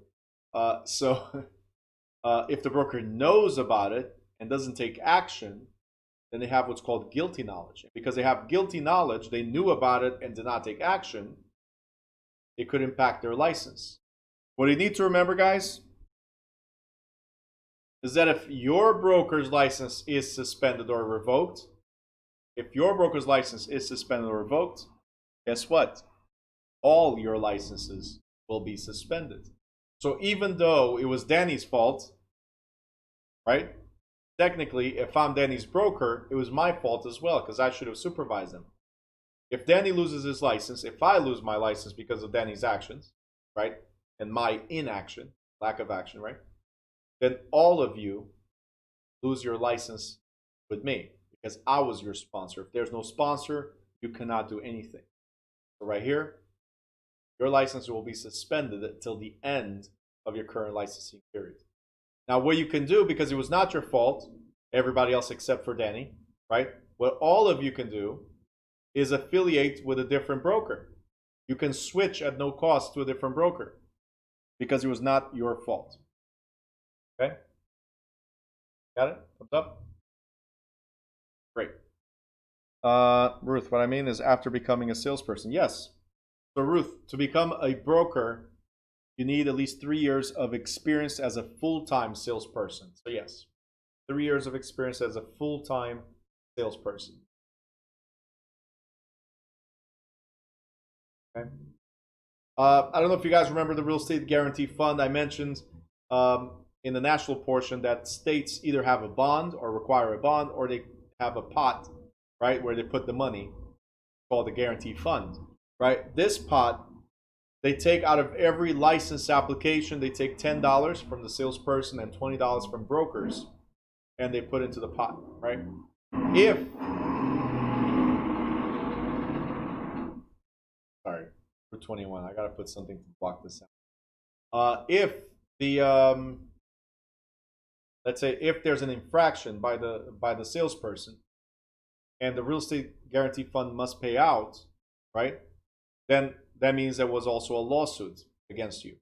Speaker 1: If the broker knows about it and doesn't take action, then they have what's called guilty knowledge. Because they have guilty knowledge, they knew about it and did not take action, it could impact their license. What you need to remember, guys, is that if your broker's license is suspended or revoked, guess what? All your licenses will be suspended. So even though it was Danny's fault, right? Technically, if I'm Danny's broker, it was my fault as well because I should have supervised him. If Danny loses his license, if I lose my license because of Danny's actions, right? And my inaction, lack of action, right? Then all of you lose your license with me because I was your sponsor. If there's no sponsor, you cannot do anything. So right here, your license will be suspended until the end of your current licensing period. Now, what you can do, because it was not your fault, everybody else except for Danny, right? What all of you can do is affiliate with a different broker. You can switch at no cost to a different broker because it was not your fault. Okay? Got it? Thumbs up? Great. Ruth, what I mean is after becoming a salesperson. Yes. So Ruth, to become a broker, you need at least 3 years of experience as a full-time salesperson. So yes, 3 years of experience as a full-time salesperson. Okay. I don't know if you guys remember the real estate guarantee fund I mentioned in the national portion that states either have a bond or require a bond, or they have a pot, right, where they put the money called the guarantee fund, right? This pot, they take out of every license application, they take $10 from the salesperson and $20 from brokers, and they put into the pot, right? Sorry, for 21, I gotta put something to block this out. If the let's say if there's an infraction by the salesperson, and the real estate guarantee fund must pay out, right? Then that means there was also a lawsuit against you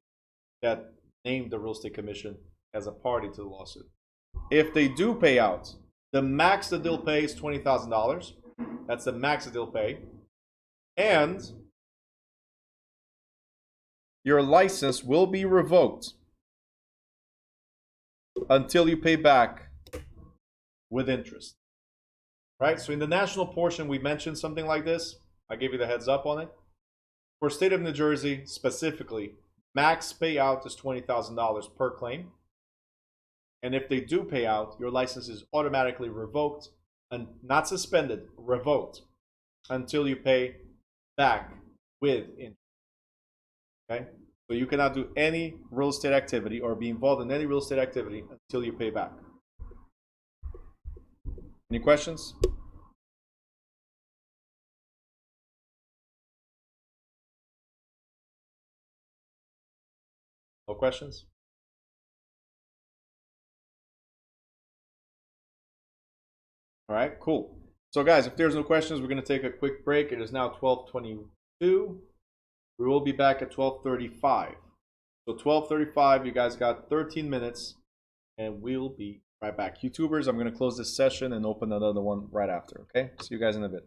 Speaker 1: that named the real estate commission as a party to the lawsuit. If they do pay out, the max that they'll pay is $20,000. That's the max that they'll pay. And your license will be revoked until you pay back with interest. Right? So in the national portion, we mentioned something like this. I gave you the heads up on it. For state of New Jersey specifically, max payout is $20,000 per claim. And if they do pay out, your license is automatically revoked, and not suspended, revoked, until you pay back with interest. Okay? So you cannot do any real estate activity or be involved in any real estate activity until you pay back. Any questions? No questions? All right, cool. So guys, if there's no questions, we're going to take a quick break. It is now 12:22. We will be back at 12:35. So 12:35, you guys got 13 minutes, and we'll be right back. YouTubers, I'm going to close this session and open another one right after, okay? See you guys in a bit.